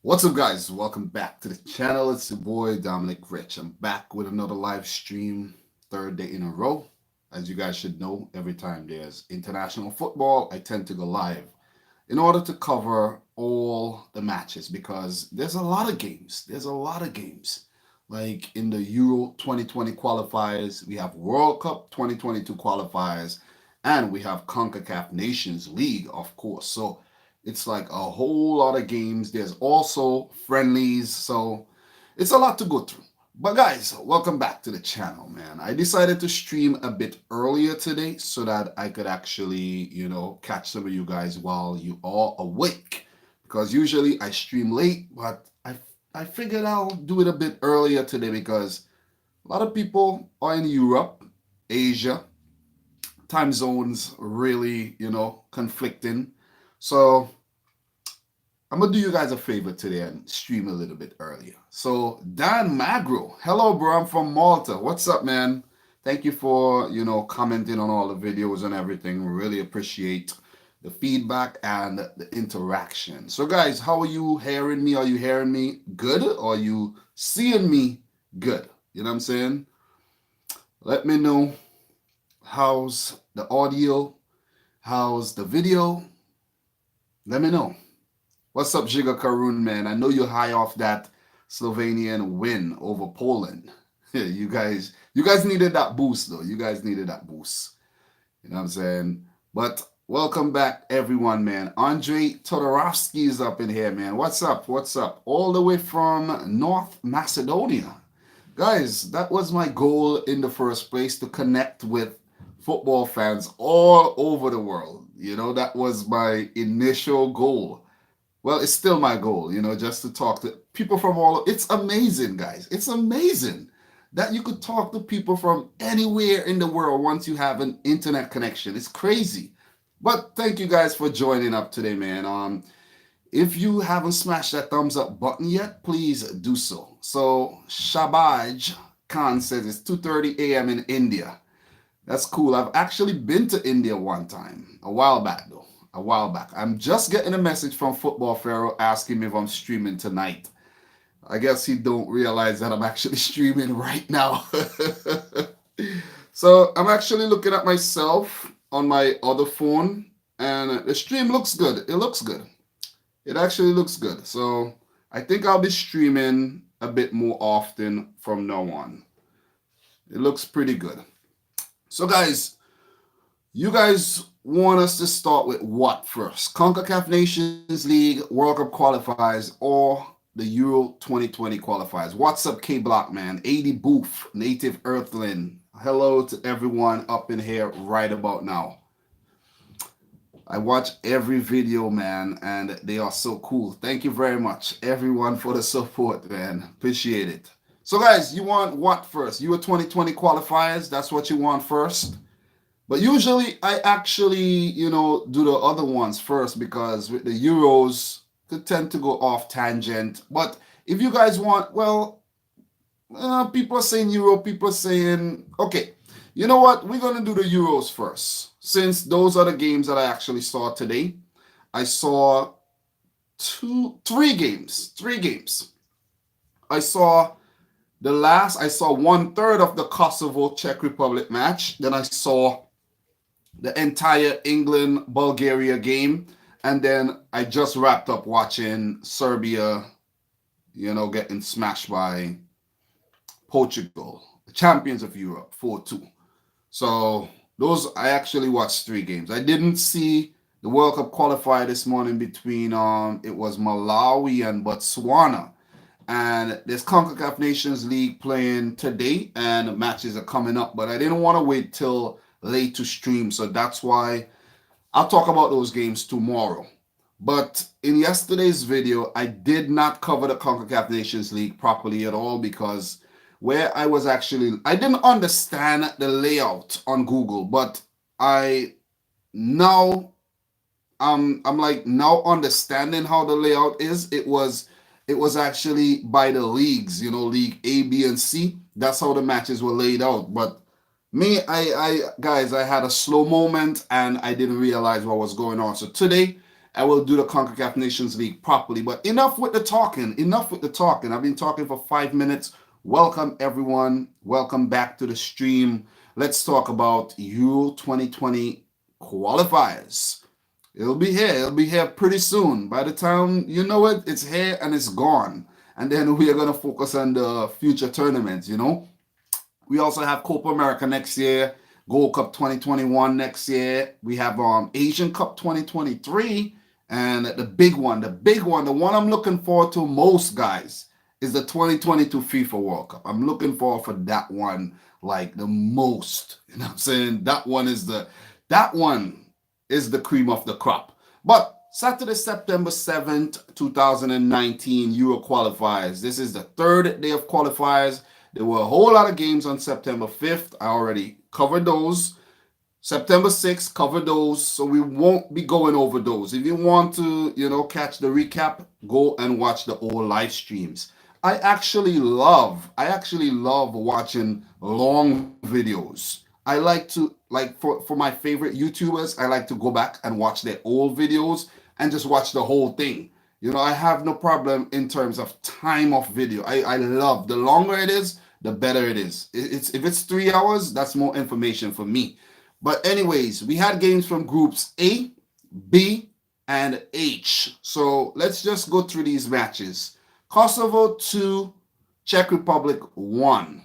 What's up, guys? Welcome back to the channel. It's your boy Dominic Rich. I'm back with another live stream, third day in a row. As you guys should know, every time there's international football, I tend to go live in order to cover all the matches because there's a lot of games. There's a lot of games. Like in the Euro 2020 qualifiers, we have World Cup 2022 qualifiers, and we have Concacaf Nations League, of course. So it's like a whole lot of games. There's also friendlies, so it's a lot to go through. But guys, welcome back to the channel, man. I decided to stream a bit earlier today so that I could actually, catch some of you guys while you are awake. Because usually I stream late, but I figured I'll do it a bit earlier today because a lot of people are in Europe, Asia, time zones really, conflicting. So I'm gonna do you guys a favor today and stream a little bit earlier. So Dan Magro, hello bro, I'm from Malta. What's up, man? Thank you for commenting on all the videos and everything. Really appreciate the feedback and the interaction. So guys, how are you hearing me? Are you hearing me good? Or are you seeing me good? You know what I'm saying? Let me know. How's the audio? How's the video? Let me know. What's up, Jiga Karun, man? I know you're high off that Slovenian win over Poland. you guys needed that boost, though. You guys needed that boost. You know what I'm saying? But welcome back, everyone, man. Andre Todorovsky is up in here, man. What's up? What's up? All the way from North Macedonia. Guys, that was my goal in the first place, to connect with football fans all over the world. That was my initial goal. Well, it's still my goal, just to talk to people from all. It's amazing, guys. It's amazing that you could talk to people from anywhere in the world once you have an internet connection. It's crazy. But thank you guys for joining up today, man. If you haven't smashed that thumbs up button yet, please do so. So Shabaj Khan says it's 2:30 a.m. in India. That's cool. I've actually been to India one time, a while back though. A while back. I'm just getting a message from Football Pharaoh asking me if I'm streaming tonight. I guess he don't realize that I'm actually streaming right now. So I'm actually looking at myself on my other phone, and the stream looks good. It looks good. It actually looks good. So I think I'll be streaming a bit more often from now on. It looks pretty good. So guys, you guys want us to start with what first? CONCACAF Nations League, World Cup qualifiers, or the Euro 2020 qualifiers? What's up, K-Block, man? 80 Booth, Native Earthling. Hello to everyone up in here right about now. I watch every video, man, and they are so cool. Thank you very much, everyone, for the support, man. Appreciate it. So, guys, you want what first? Euro 2020 qualifiers, that's what you want first? But usually, I actually, do the other ones first because with the Euros, could tend to go off tangent. But if you guys want, well, people are saying Euro, people are saying, okay, you know what? We're going to do the Euros first. Since those are the games that I actually saw today. I saw three games. I saw 1/3 of the Kosovo Czech Republic match. Then I saw the entire England-Bulgaria game. And then I just wrapped up watching Serbia, getting smashed by Portugal, the champions of Europe, 4-2. So I actually watched 3 games. I didn't see the World Cup qualifier this morning between it was Malawi and Botswana. And there's CONCACAF Nations League playing today, and matches are coming up. But I didn't want to wait till late to stream, so that's why I'll talk about those games tomorrow. But in yesterday's video, I did not cover the CONCACAF Nations League properly at all because where I didn't understand the layout on Google, but I'm like now understanding how the layout is. It was actually by the leagues, League A, B, and C. That's how the matches were laid out. But me, I had a slow moment and I didn't realize what was going on. So today, I will do the CONCACAF Nations League properly. But enough with the talking. Enough with the talking. I've been talking for 5 minutes. Welcome, everyone. Welcome back to the stream. Let's talk about Euro 2020 qualifiers. It'll be here. It'll be here pretty soon. By the time you know it, it's here and it's gone. And then we are going to focus on the future tournaments, you know. We also have Copa America next year, Gold Cup 2021 next year. We have Asian Cup 2023, and the one I'm looking forward to most, guys, is the 2022 FIFA World Cup. I'm looking forward for that one like the most. You know what I'm saying? That one is the cream of the crop. But Saturday, September 7th, 2019 Euro qualifiers. This is the third day of qualifiers. There were a whole lot of games on September 5th. I already covered those. September 6th, covered those. So we won't be going over those. If you want to, catch the recap, go and watch the old live streams. I actually love watching long videos. I like to, for my favorite YouTubers, I like to go back and watch their old videos and just watch the whole thing. I have no problem in terms of time of video. I love, the longer it is, the better it is. If it's 3 hours, that's more information for me. But anyways, we had games from groups A, B, and H. So let's just go through these matches. Kosovo 2, Czech Republic 1.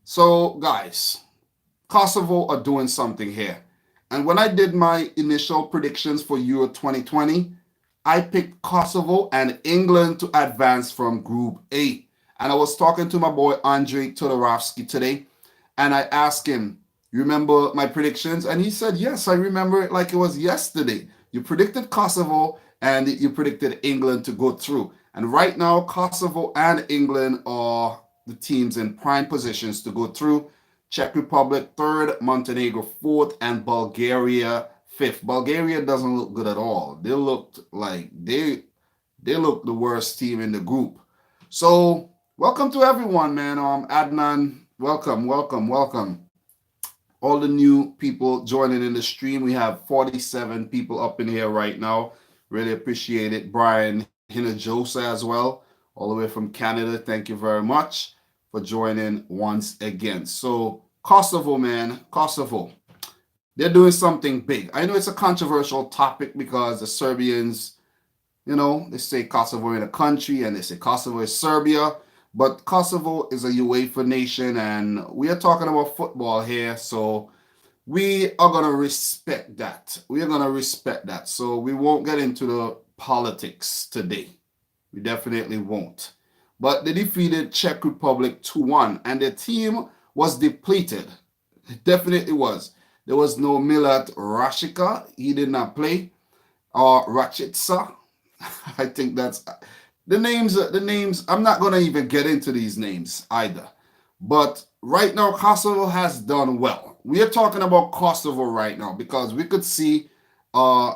So guys, Kosovo are doing something here. And when I did my initial predictions for Euro 2020, I picked Kosovo and England to advance from Group A. And I was talking to my boy Andrei Todorovsky today, and I asked him, you remember my predictions? And he said, yes, I remember it like it was yesterday. You predicted Kosovo and you predicted England to go through. And right now, Kosovo and England are the teams in prime positions to go through. Czech Republic 3rd, Montenegro 4th, and Bulgaria 5th. Bulgaria doesn't look good at all. They looked like they look the worst team in the group. So welcome to everyone, man. Adnan, welcome. All the new people joining in the stream. We have 47 people up in here right now. Really appreciate it. Brian Hinajosa as well, all the way from Canada. Thank you very much for joining once again. So Kosovo, man, Kosovo. They're doing something big. I know it's a controversial topic because the Serbians, they say Kosovo in a country and they say Kosovo is Serbia, but Kosovo is a UEFA nation and we are talking about football here. So we are going to respect that. So we won't get into the politics today. We definitely won't. But they defeated Czech Republic 2-1 and their team was depleted. It definitely was. There was no Milat Rashica. He did not play. Or Rachitsa. I think that's the names. I'm not going to even get into these names either. But right now, Kosovo has done well. We are talking about Kosovo right now because we could see a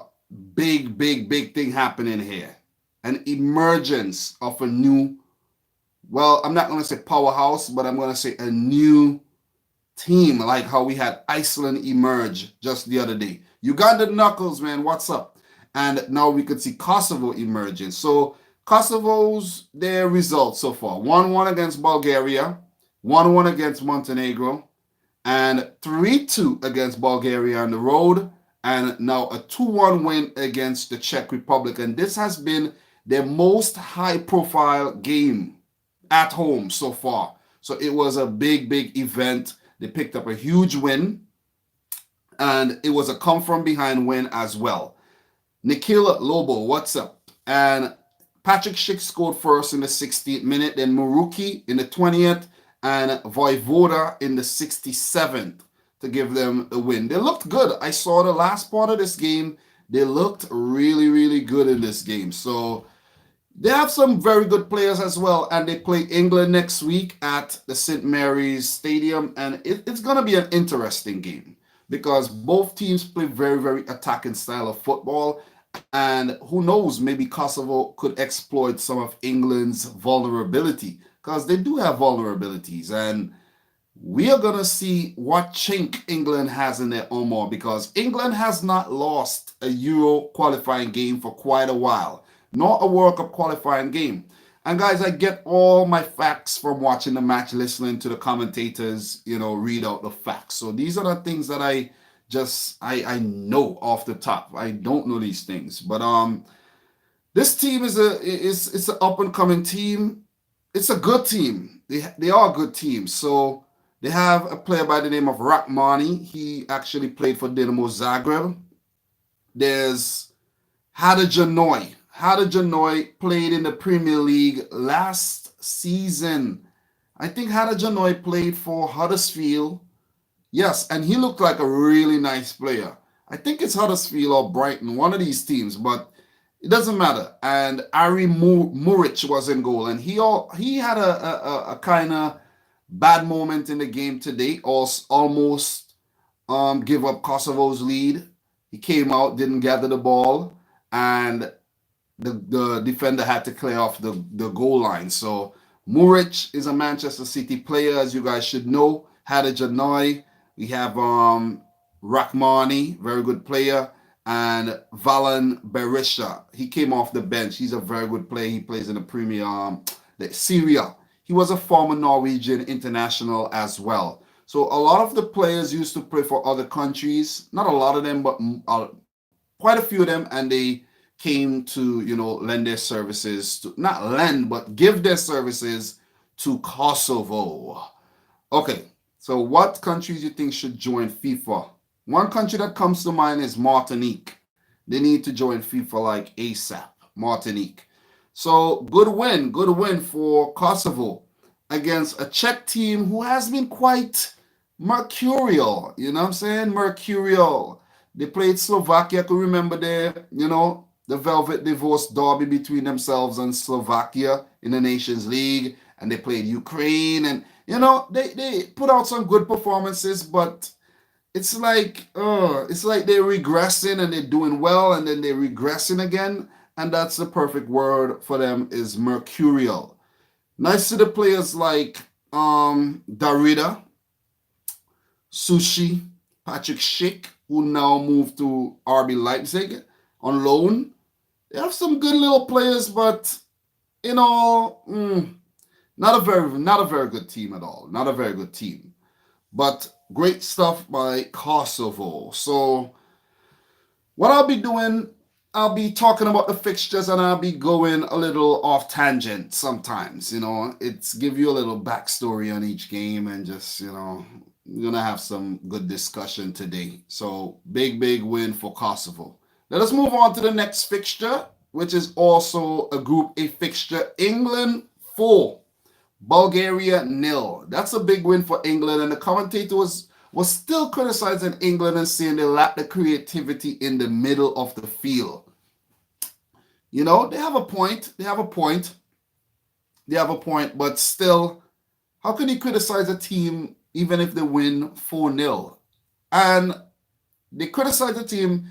big thing happening here. An emergence of a new, well, I'm not going to say powerhouse, but I'm going to say a new team, like how we had Iceland emerge just the other day. Uganda Knuckles, man, what's up? And now we could see Kosovo emerging. So Kosovo's, their results so far: 1-1 against Bulgaria, 1-1 against Montenegro, and 3-2 against Bulgaria on the road, and now a 2-1 win against the Czech Republic. And this has been their most high-profile game at home so far. So it was a big event. They picked up a huge win, and it was a come-from-behind win as well. Nikhil Lobo, what's up? And Patrick Schick scored first in the 16th minute, then Maruki in the 20th, and Voivoda in the 67th to give them the win. They looked good. I saw the last part of this game. They looked really good in this game. So they have some very good players as well, and they play England next week at the St. Mary's Stadium, and it's going to be an interesting game because both teams play very attacking style of football, and who knows, maybe Kosovo could exploit some of England's vulnerability because they do have vulnerabilities, and we are going to see what chink England has in their armor, because England has not lost a Euro qualifying game for quite a while, nor a World Cup qualifying game. And guys, I get all my facts from watching the match, listening to the commentators, read out the facts. So these are the things that I know off the top. I don't know these things, but this team is an up and coming team. It's a good team. They are a good team. So they have a player by the name of Rachmani. He actually played for Dinamo Zagreb. There's Hadajanoy. Hadajanoy played in the Premier League last season. I think Hadajanoy played for Huddersfield. Yes, and he looked like a really nice player. I think it's Huddersfield or Brighton, one of these teams, but it doesn't matter. And Ari Muric was in goal, and he had a kind of bad moment in the game today, almost give up Kosovo's lead. He came out, didn't gather the ball, and the defender had to clear off the goal line. So Muric is a Manchester City player, as you guys should know. Hadajanoy. We have Rachmani, very good player, and Valan Berisha. He came off the bench. He's a very good player. He plays in the Premier Syria. He was a former Norwegian international as well. So a lot of the players used to play for other countries. Not a lot of them, but quite a few of them, and they came to, lend their services to, not lend, but give their services to Kosovo. Okay, so what countries you think should join FIFA? One country that comes to mind is Martinique. They need to join FIFA like ASAP, Martinique. So good win for Kosovo against a Czech team who has been quite mercurial. You know what I'm saying? Mercurial. They played Slovakia. Could remember the Velvet Divorce derby between themselves and Slovakia in the Nations League, and they played Ukraine, and they put out some good performances, but it's like they're regressing and they're doing well, and then they're regressing again, and that's the perfect word for them, is mercurial. Nice to the players like Darida, Sushi, Patrick Schick, who now moved to RB Leipzig on loan. They have some good little players, but not a very good team at all. Not a very good team. But great stuff by Kosovo. So what I'll be doing, I'll be talking about the fixtures, and I'll be going a little off tangent sometimes. It's give you a little backstory on each game, and just, we're going to have some good discussion today. So big win for Kosovo. Let us move on to the next fixture, which is also a Group A fixture. England 4, Bulgaria 0. That's a big win for England, and the commentator was still criticizing England and saying they lack the creativity in the middle of the field. They have a point. But still, how can you criticize a team even if they win 4-0? And they criticize the team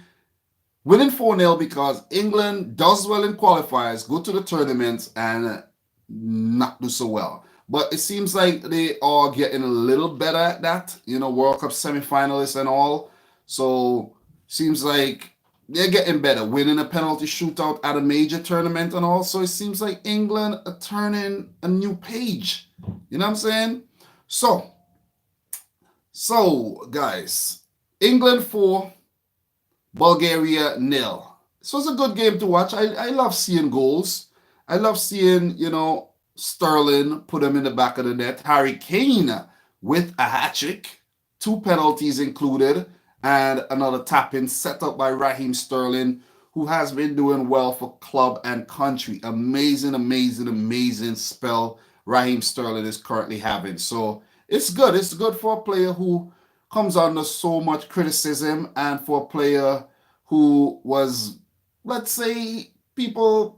winning 4-0 because England does well in qualifiers, go to the tournaments, and not do so well. But it seems like they are getting a little better at that, World Cup semifinalists and all. So seems like they're getting better, winning a penalty shootout at a major tournament and all. So it seems like England are turning a new page. You know what I'm saying? So guys, England 4, Bulgaria 0. This was a good game to watch. I love seeing goals. I love seeing, Sterling put him in the back of the net. Harry Kane with a hat-trick, 2 penalties included, and another tap-in set up by Raheem Sterling, who has been doing well for club and country. Amazing spell Raheem Sterling is currently having. So it's good. It's good for a player who comes under so much criticism, and for a player who was, let's say, people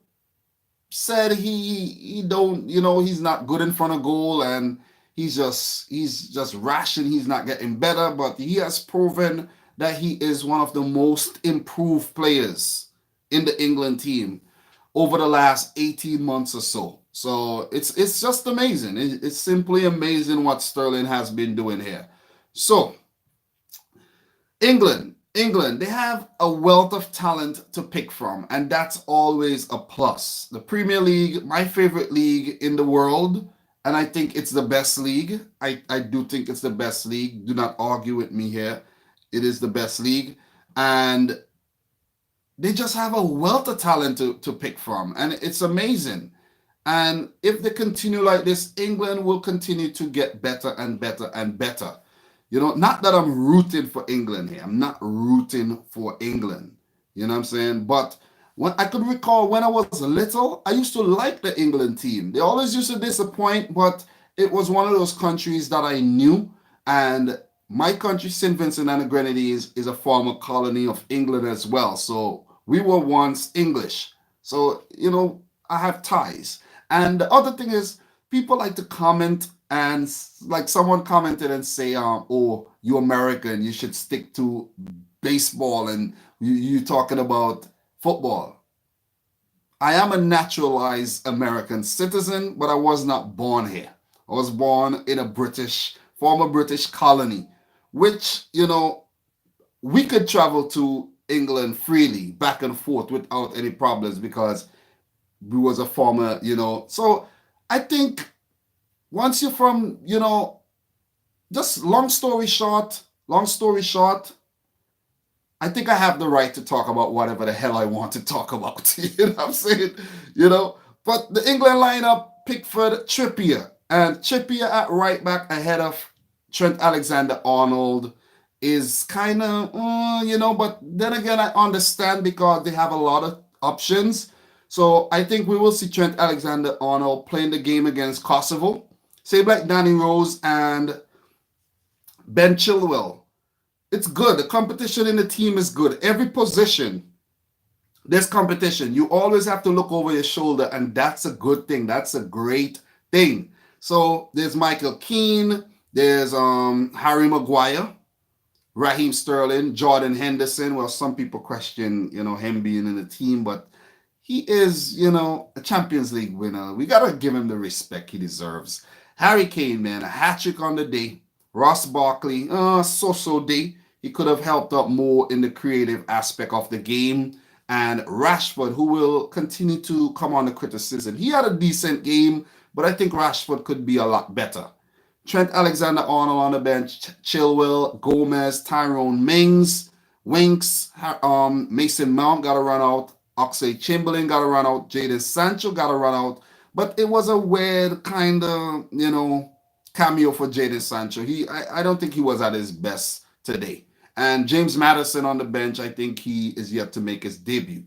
said he don't, he's not good in front of goal, and he's just rash and he's not getting better, but he has proven that he is one of the most improved players in the England team over the last 18 months or so. So it's just amazing. It's simply amazing what Sterling has been doing here. So England, they have a wealth of talent to pick from, and that's always a plus. The Premier League, my favorite league in the world, and I think it's the best league. I do think it's the best league. Do not argue with me here. It is the best league. And they just have a wealth of talent to pick from, and it's amazing. And if they continue like this, England will continue to get better and better and better. Not that I'm rooting for England here. I'm not rooting for England. You know what I'm saying? But when I could recall when I was little, I used to like the England team. They always used to disappoint, but it was one of those countries that I knew. And my country, St. Vincent and the Grenadines, is a former colony of England as well. So we were once English. So, I have ties. And the other thing is, people like to comment, and like someone commented and say, "Oh, you American, you should stick to baseball, and you talking about football." I am a naturalized American citizen, but I was not born here. I was born in a former British colony, which, we could travel to England freely, back and forth without any problems because we was a former, So I think once you're from, just long story short, I think I have the right to talk about whatever the hell I want to talk about. You know what I'm saying? But the England lineup, Pickford, Trippier, and Trippier at right back ahead of Trent Alexander-Arnold is kind of, but then again, I understand because they have a lot of options. So I think we will see Trent Alexander-Arnold playing the game against Kosovo. Same like Danny Rose and Ben Chilwell. It's good. The competition in the team is good. Every position, there's competition. You always have to look over your shoulder, and that's a good thing. That's a great thing. So there's Michael Keane, there's Harry Maguire, Raheem Sterling, Jordan Henderson. Well, some people question, him being in the team, but he is, a Champions League winner. We got to give him the respect he deserves. Harry Kane, man, a hat-trick on the day. Ross Barkley, so-so day. He could have helped out more in the creative aspect of the game. And Rashford, who will continue to come on the criticism. He had a decent game, but I think Rashford could be a lot better. Trent Alexander-Arnold on the bench, Chilwell, Gomez, Tyrone Mings, Winks, Mason Mount got to run out. Oxlade-Chamberlain got to run out. Jadon Sancho got to run out. But it was a weird kind of, cameo for Jadon Sancho. I don't think he was at his best today. And James Maddison on the bench, I think he is yet to make his debut.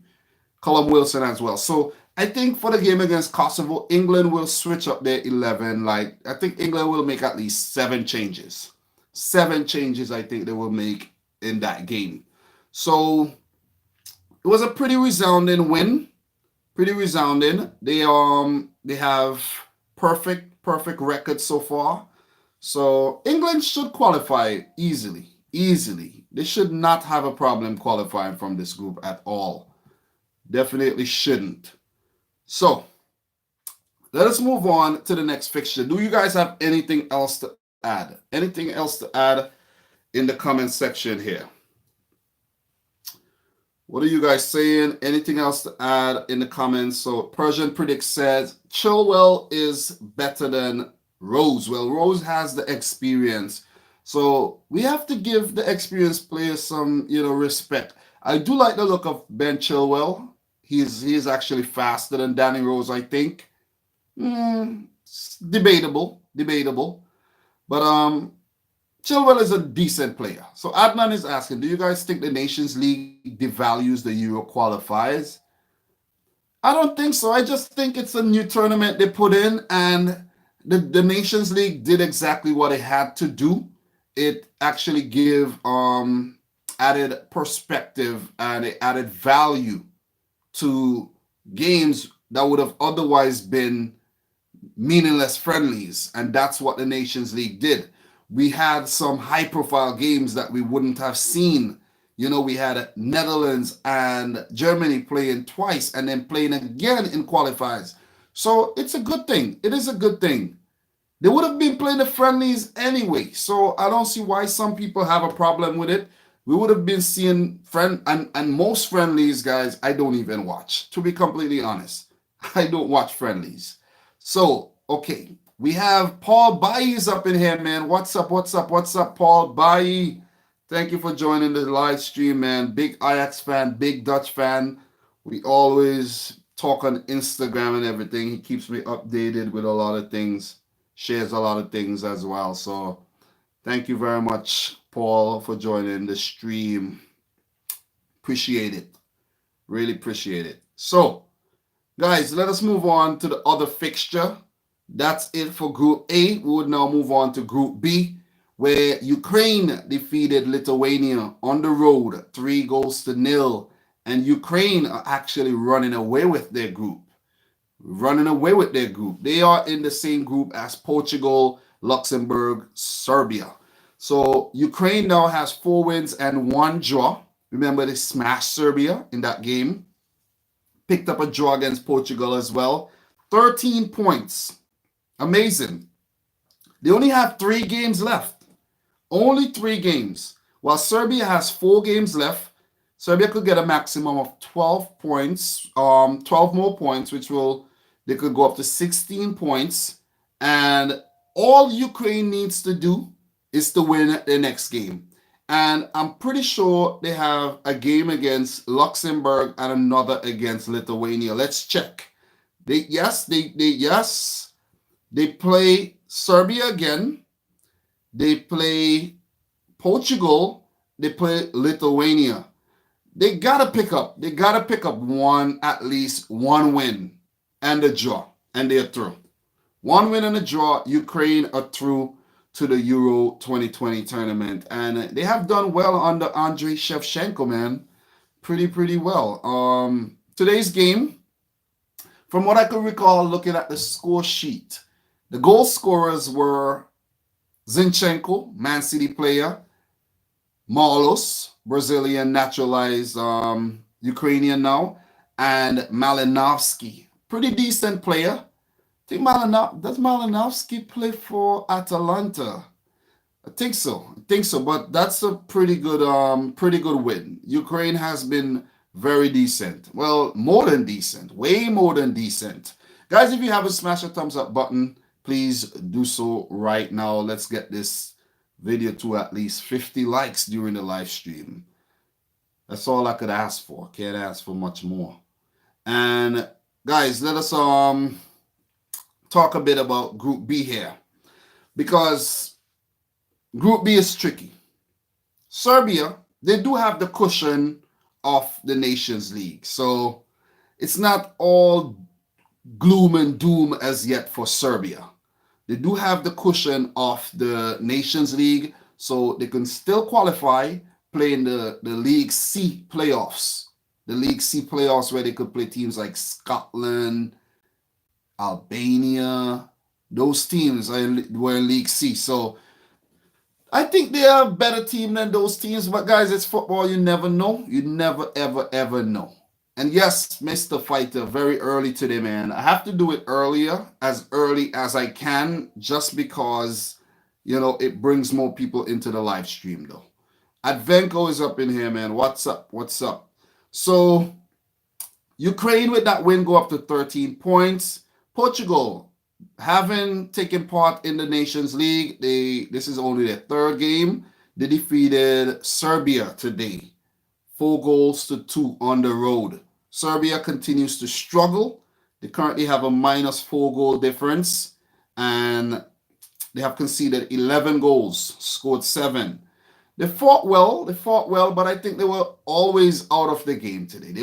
Callum Wilson as well. So I think for the game against Kosovo, England will switch up their 11. I think England will make at least 7 changes. 7 changes I think they will make in that game. So it was a pretty resounding win. Pretty resounding. They have perfect record so far. So England should qualify easily. They should not have a problem qualifying from this group at all. Definitely shouldn't. So let us move on to the next fixture. Do you guys have anything else to add? Anything else to add in the comment section here? What are you guys saying? Anything else to add in the comments? So Persian Predict says Chilwell is better than Rose. Well, Rose has the experience. So we have to give the experienced players some, respect. I do like the look of Ben Chilwell. He's actually faster than Danny Rose, I think. Debatable. But Chilwell is a decent player. So Adnan is asking, do you guys think the Nations League devalues the Euro qualifiers? I don't think so. I just think it's a new tournament they put in, and the Nations League did exactly what it had to do. It actually gave added perspective and it added value to games that would have otherwise been meaningless friendlies, and that's what the Nations League did. We had some high-profile games that we wouldn't have seen. We had Netherlands and Germany playing twice and then playing again in qualifiers. So it's a good thing. It is a good thing. They would have been playing the friendlies anyway. So I don't see why some people have a problem with it. We would have been seeing and most friendlies, guys, I don't even watch. To be completely honest, I don't watch friendlies. So, okay. We have Paul Bailly's up in here, man. What's up? What's up? What's up, Paul Bailly? Thank you for joining the live stream, man. Big Ajax fan, big Dutch fan. We always talk on Instagram and everything. He keeps me updated with a lot of things, shares a lot of things as well. So thank you very much, Paul, for joining the stream. Appreciate it. Really appreciate it. So, guys, let us move on to the other fixture. That's it for Group A. We would now move on to Group B, where Ukraine defeated Lithuania on the road 3-0. And Ukraine are actually running away with their group. They are in the same group as Portugal, Luxembourg, Serbia. So Ukraine now has 4 wins and 1 draw. Remember, they smashed Serbia in that game. Picked up a draw against Portugal as well. 13 points. Amazing. They only have 3 games left. Only 3 games. While Serbia has 4 games left, Serbia could get a maximum of 12 points, 12 more points, they could go up to 16 points. And all Ukraine needs to do is to win the next game. And I'm pretty sure they have a game against Luxembourg and another against Lithuania. Let's check. They play Serbia again. They play Portugal. They play Lithuania. They gotta pick up at least one win and a draw, and they're through. 1 win and a draw. Ukraine are through to the Euro 2020 tournament, and they have done well under Andriy Shevchenko, man. Pretty well. Today's game, from what I could recall looking at the score sheet, the goal scorers were Zinchenko, Man City player, Marlos, Brazilian naturalized Ukrainian now, and Malinovsky, pretty decent player. Does Malinovsky play for Atalanta? I think so, but that's a pretty good win. Ukraine has been very decent. Well, more than decent, way more than decent. Guys, if you haven't smashed the thumbs up button, please do so right now. Let's get this video to at least 50 likes during the live stream. That's all I could ask for. Can't ask for much more. And guys, let us talk a bit about Group B here, because Group B is tricky. Serbia, they do have the cushion of the Nations League, so it's not all gloom and doom as yet for Serbia. They do have the cushion of the Nations League, so they can still qualify, play in the League C playoffs. The League C playoffs, where they could play teams like Scotland, Albania. Those teams were in League C. So I think they are a better team than those teams. But guys, it's football. You never know. You never, ever know. And yes, Mr. Fighter, very early today, man. I have to do it early as I can, just because, it brings more people into the live stream, though. Advenko is up in here, man. What's up? So, Ukraine with that win go up to 13 points. Portugal, having taken part in the Nations League, this is only their 3rd game. They defeated Serbia today, 4-2 on the road. Serbia continues to struggle. They currently have a -4 goal difference, and they have conceded 11 goals, scored 7. They fought well, but I think they were always out of the game today. They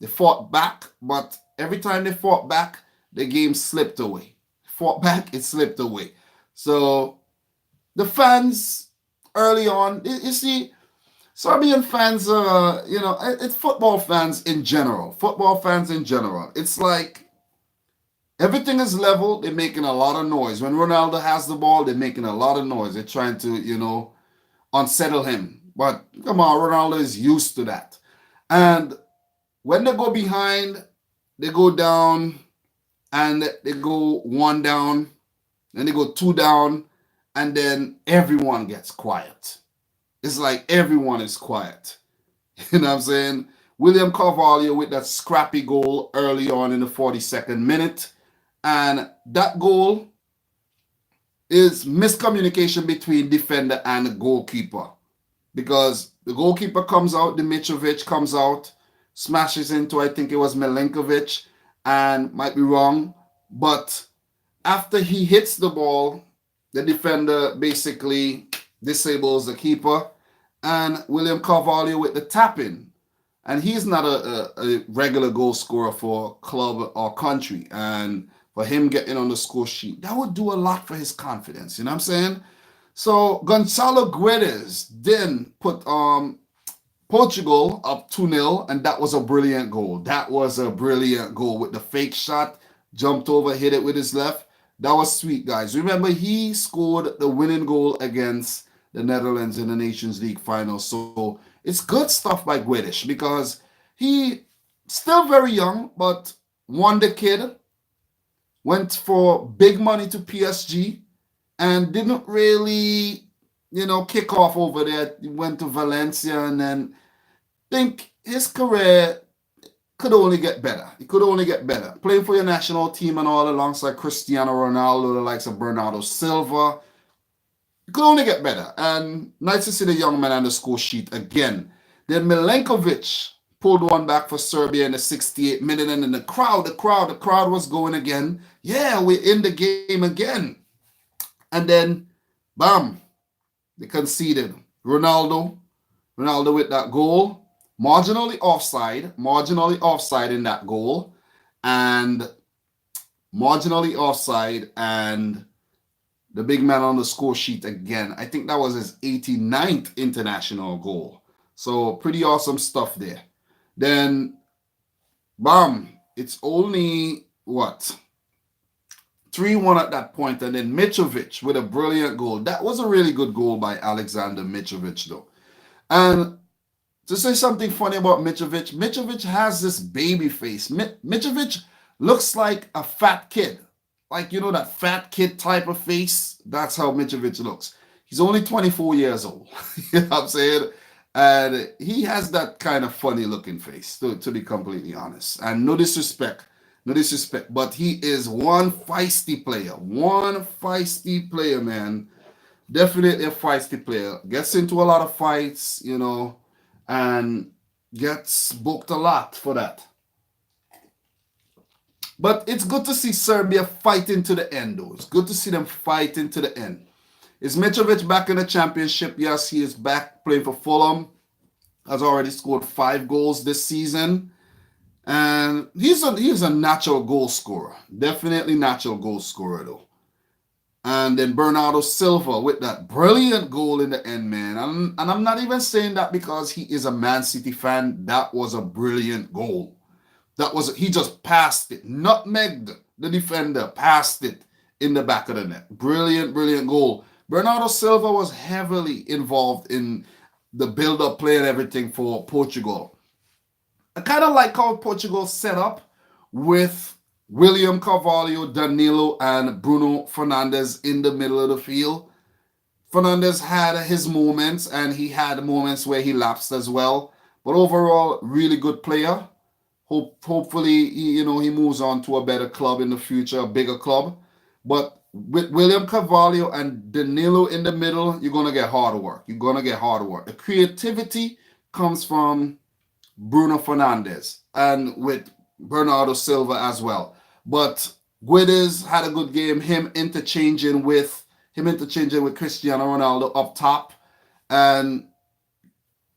fought back, but every time they fought back, the game slipped away. It slipped away. So the fans early on, you see, Serbian fans, it's football fans in general. It's like everything is level. They're making a lot of noise. When Ronaldo has the ball, they're making a lot of noise. They're trying to, unsettle him. But come on, Ronaldo is used to that. And when they go behind, they go down and they go one down, then they go two down, and then everyone gets quiet. It's like everyone is quiet. You know what I'm saying? William Carvalho with that scrappy goal early on in the 42nd minute. And that goal is miscommunication between defender and the goalkeeper. Because the goalkeeper comes out, Dimitrovic comes out, smashes into, I think it was Milenkovic, and might be wrong. But after he hits the ball, the defender basically disables the keeper. And William Carvalho with the tap-in. And he's not a regular goal scorer for club or country. And for him getting on the score sheet, that would do a lot for his confidence. You know what I'm saying? So Gonçalo Guedes then put Portugal up 2-0, and that was a brilliant goal. That was a brilliant goal with the fake shot, jumped over, hit it with his left. That was sweet, guys. Remember, he scored the winning goal against the Netherlands in the Nations League final. So it's good stuff by Guedes because he still very young, but won the kid, went for big money to PSG, and didn't really, kick off over there. He went to Valencia, and then think his career could only get better. It could only get better. Playing for your national team and all alongside Cristiano Ronaldo, the likes of Bernardo Silva. It could only get better. And nice to see the young man on the score sheet again. Then Milenkovic pulled one back for Serbia in the 68th minute, and then the crowd was going again. Yeah, we're in the game again. And then, bam, they conceded. Ronaldo with that goal, marginally offside in that goal, and marginally offside, and the big man on the score sheet again. I think that was his 89th international goal. So pretty awesome stuff there. Then, bam, it's only, 3-1 at that point, and then Mitrovic with a brilliant goal. That was a really good goal by Alexander Mitrovic, though. And to say something funny about Mitrovic has this baby face. Mitrovic looks like a fat kid. Like, that fat kid type of face. That's how Mitrovic looks. He's only 24 years old. You know what I'm saying? And he has that kind of funny looking face, to be completely honest. And no disrespect, but he is one feisty player, man. Definitely a feisty player. Gets into a lot of fights, and gets booked a lot for that. But it's good to see Serbia fighting to the end, though. It's good to see them fighting to the end. Is Mitrovic back in the championship? Yes, he is back playing for Fulham. Has already scored 5 goals this season. And he's a natural goal scorer. Definitely natural goal scorer, though. And then Bernardo Silva with that brilliant goal in the end, man. And I'm not even saying that because he is a Man City fan. That was a brilliant goal. He just passed it, nutmegged the defender, passed it in the back of the net. Brilliant goal. Bernardo Silva was heavily involved in the build-up play and everything for Portugal. I kind of like how Portugal set up with William Carvalho, Danilo, and Bruno Fernandes in the middle of the field. Fernandes had his moments, and he had moments where he lapsed as well. But overall, really good player. Hopefully, he moves on to a better club in the future, a bigger club. But with William Carvalho and Danilo in the middle, you're going to get hard work. The creativity comes from Bruno Fernandes and with Bernardo Silva as well. But Guedes had a good game, him interchanging with Cristiano Ronaldo up top. And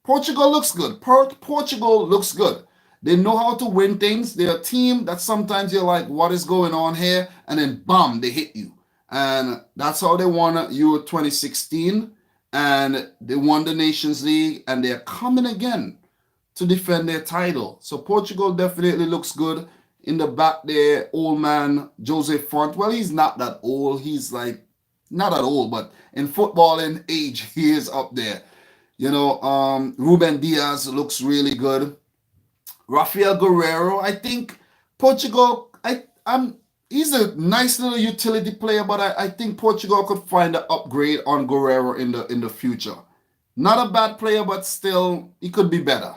Portugal looks good. Portugal looks good. They know how to win things. They're a team that sometimes you're like, what is going on here? And then, bam, they hit you. And that's how they won Euro 2016. And they won the Nations League. And they're coming again to defend their title. So Portugal definitely looks good. In the back there, old man Jose Font. Well, he's not that old. He's like, not that old, but in footballing age, he is up there. Ruben Diaz looks really good. Rafael Guerrero, I think Portugal, he's a nice little utility player, but I think Portugal could find an upgrade on Guerrero in the future. Not a bad player, but still, he could be better.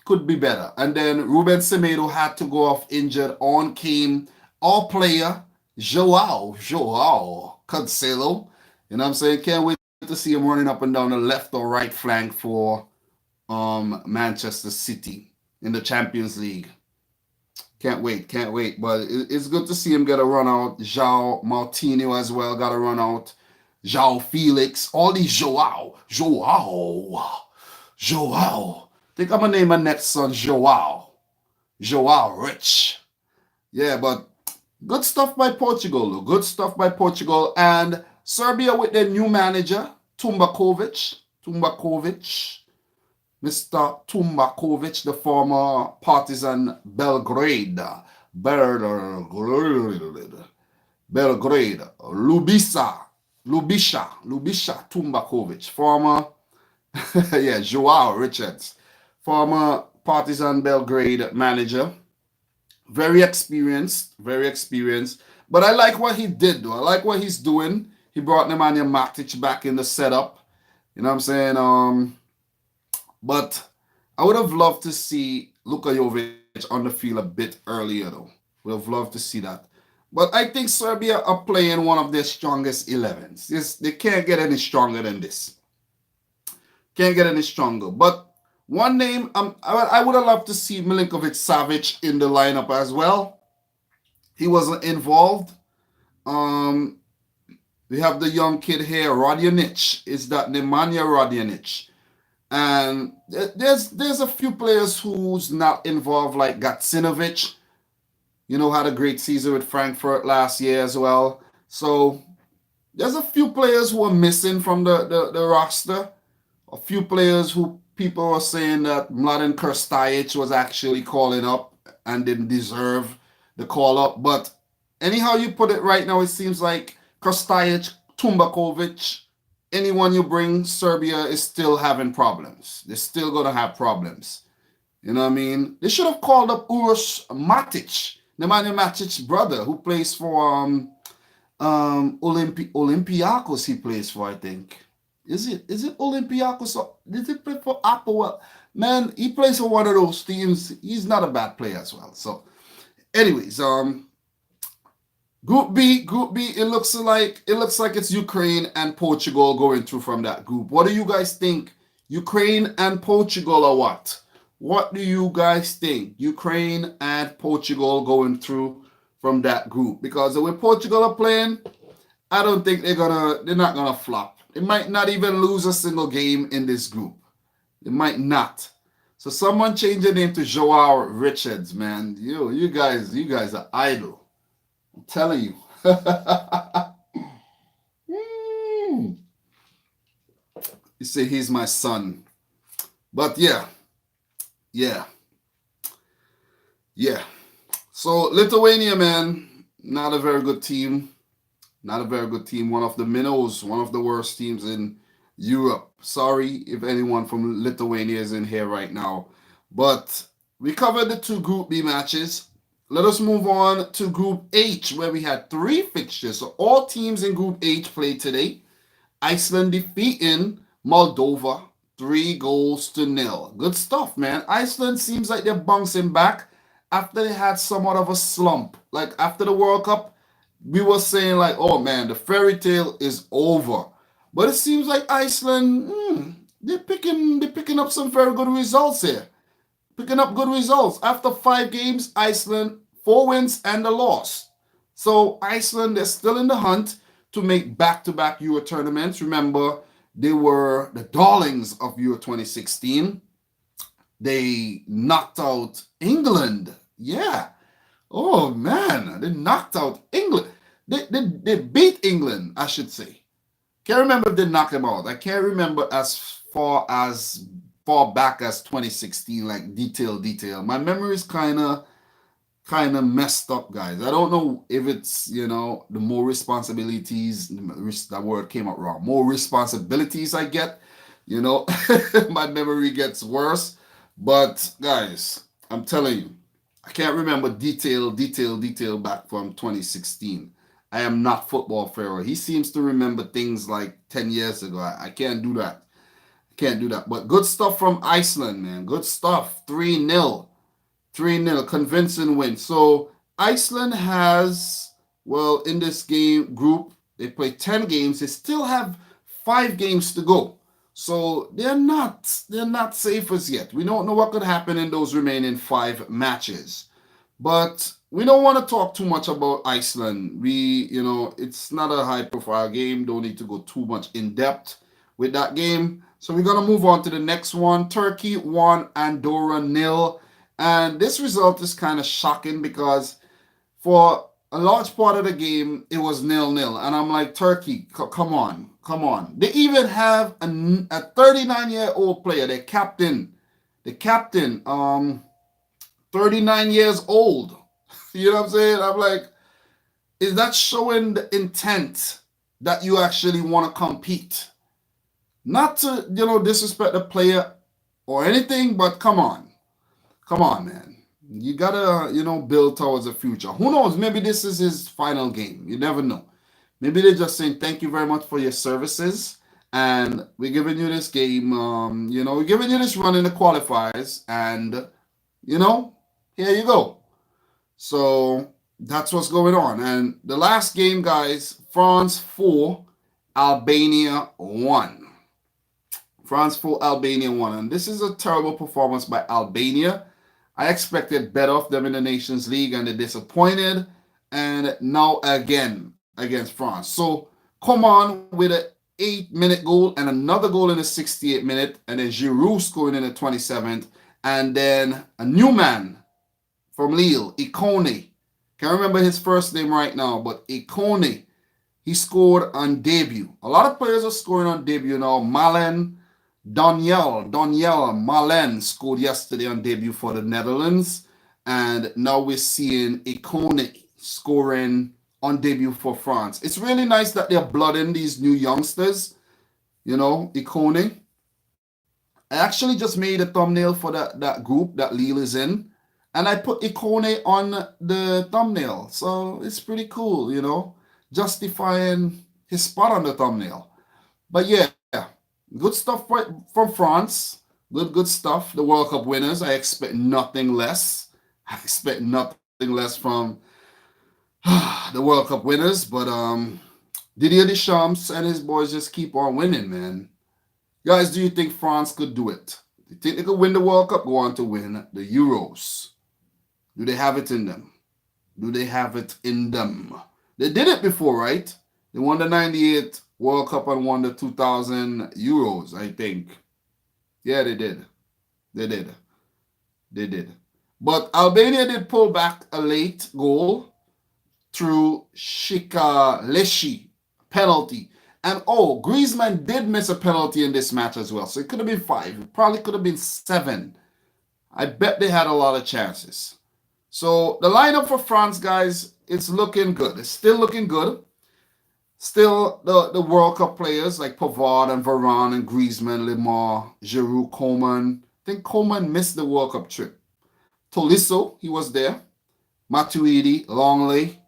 Could be better. And then Ruben Semedo had to go off injured. On came our player, Joao Cancelo. You know what I'm saying? Can't wait to see him running up and down the left or right flank for Manchester City in the Champions League. Can't wait. But it's good to see him get a run out. João Martinho as well got a run out. João Felix. All these Joao. Think I'm going to name my next son Joao Rich. Yeah, but good stuff by Portugal, though. Good stuff by Portugal. And Serbia with their new manager, Tumbakovic. Mr. Tumbakovic, the former Partizan Belgrade. Lubisha Tumbakovic. Former, yeah, Joao Richards. Former Partizan Belgrade manager. Very experienced. But I like what he did, though. I like what he's doing. He brought Nemanja Matic back in the setup. You know what I'm saying? But I would have loved to see Luka Jovic on the field a bit earlier, though. Would have loved to see that. But I think Serbia are playing one of their strongest 11s. They can't get any stronger than this. Can't get any stronger. But one name, I would have loved to see Milinkovic Savic in the lineup as well. He wasn't involved. We have the young kid here, Radjanic. Is that Nemanja Radjanic? And there's a few players who's not involved, like Gacinovic. You know, had a great season with Frankfurt last year as well. So there's a few players who are missing from the roster. A few players who people are saying that Mladen Krstajic was actually calling up and didn't deserve the call up. But anyhow you put it right now, it seems like Krstajic, Tumbakovic, anyone you bring, Serbia is still having problems. They're still going to have problems. You know what I mean? They should have called up Uroš Matic, Nemanja Matic's brother, who plays for Olympiacos. He plays for, I think. Is it Olympiacos? Or did he play for Apple? Man, he plays for one of those teams. He's not a bad player as well. So, anyways, Group B, it looks like it's Ukraine and Portugal going through from that group. What do you guys think? Ukraine and Portugal or what? What do you guys think? Ukraine and Portugal going through from that group? Because the way Portugal are playing, I don't think they're not gonna flop. They might not even lose a single game in this group. They might not. So someone change the name to Joao Richards, man. You guys are idle. I'm telling you. You say he's my son. But yeah. So Lithuania, man, not a very good team. One of the minnows, one of the worst teams in Europe. Sorry if anyone from Lithuania is in here right now. But we covered the two Group B matches. Let us move on to Group H, where we had 3 fixtures. So all teams in Group H played today. Iceland defeating Moldova 3-0. Good stuff, man. Iceland seems like they're bouncing back after they had somewhat of a slump. Like after the World Cup, we were saying like, oh man, the fairy tale is over. But it seems like Iceland, they're picking up some very good results here. Picking up good results. After 5 games, Iceland 4 wins and a loss. So Iceland is still in the hunt to make back-to-back Euro tournaments. Remember, they were the darlings of Euro 2016. They knocked out England. Yeah. Oh man, they knocked out England. They beat England, I should say. Can't remember if they knocked them out. I can't remember as far back as 2016, like detail. My memory is kind of messed up, guys. I don't know if it's, the more responsibilities, that word came out wrong. More responsibilities I get, my memory gets worse. But guys, I'm telling you, I can't remember detail back from 2016. I am not football pharaoh. He seems to remember things like 10 years ago. I can't do that. I can't do that. But good stuff from Iceland, man. Good stuff. 3-0. 3-0. Convincing win. So Iceland has, well, in this game group, they play 10 games. They still have 5 games to go. So they're not safe as yet. We don't know what could happen in those remaining 5 matches. But we don't want to talk too much about Iceland. It's not a high profile game. Don't need to go too much in depth with that game. So we're going to move on to the next one. Turkey won, Andorra 0. And this result is kind of shocking because for a large part of the game, it was 0-0. And I'm like, Turkey, come on. They even have a 39-year-old player, the captain, 39 years old. You know what I'm saying? I'm like, is that showing the intent that you actually want to compete? Not to, disrespect the player or anything, but come on, man. You gotta, build towards the future. Who knows? Maybe this is his final game. You never know. Maybe they're just saying, thank you very much for your services. And we're giving you this game, we're giving you this run in the qualifiers. And, here you go. So that's what's going on. And the last game, guys, France 4, Albania 1. France 4, Albania 1. And this is a terrible performance by Albania. I expected better of them in the Nations League, and they're disappointed. And now again against France. So come on with an 8-minute goal and another goal in the 68th minute, and then Giroud scoring in the 27th, and then a new man from Lille, Ikone. Can't remember his first name right now, but Ikone, he scored on debut. A lot of players are scoring on debut now. Daniel Malen scored yesterday on debut for the Netherlands, and now we're seeing Ikone scoring on debut for France. It's really nice that they're blooding these new youngsters, Ikone. I actually just made a thumbnail for that group that Lille is in, and I put Ikone on the thumbnail. So it's pretty cool, justifying his spot on the thumbnail. But yeah, good stuff from France. Good stuff. The World Cup winners. I expect nothing less. From the World Cup winners. But Didier Deschamps and his boys just keep on winning, man. Guys, do you think France could do it? Do you think they could win the World Cup? Go on to win the Euros. Do they have it in them? They did it before, right? They won the 98 World Cup and won the 2000 Euros, I think. Yeah, they did. But Albania did pull back a late goal through Shikaleshi penalty. And Griezmann did miss a penalty in this match as well. So it could have been 5. It probably could have been 7. I bet they had a lot of chances. So the lineup for France, guys, it's looking good. It's still looking good. Still, the World Cup players like Pavard and Varane and Griezmann, Lemar, Giroud, Coman. I think Coman missed the World Cup trip. Tolisso, he was there. Matuidi, Longley,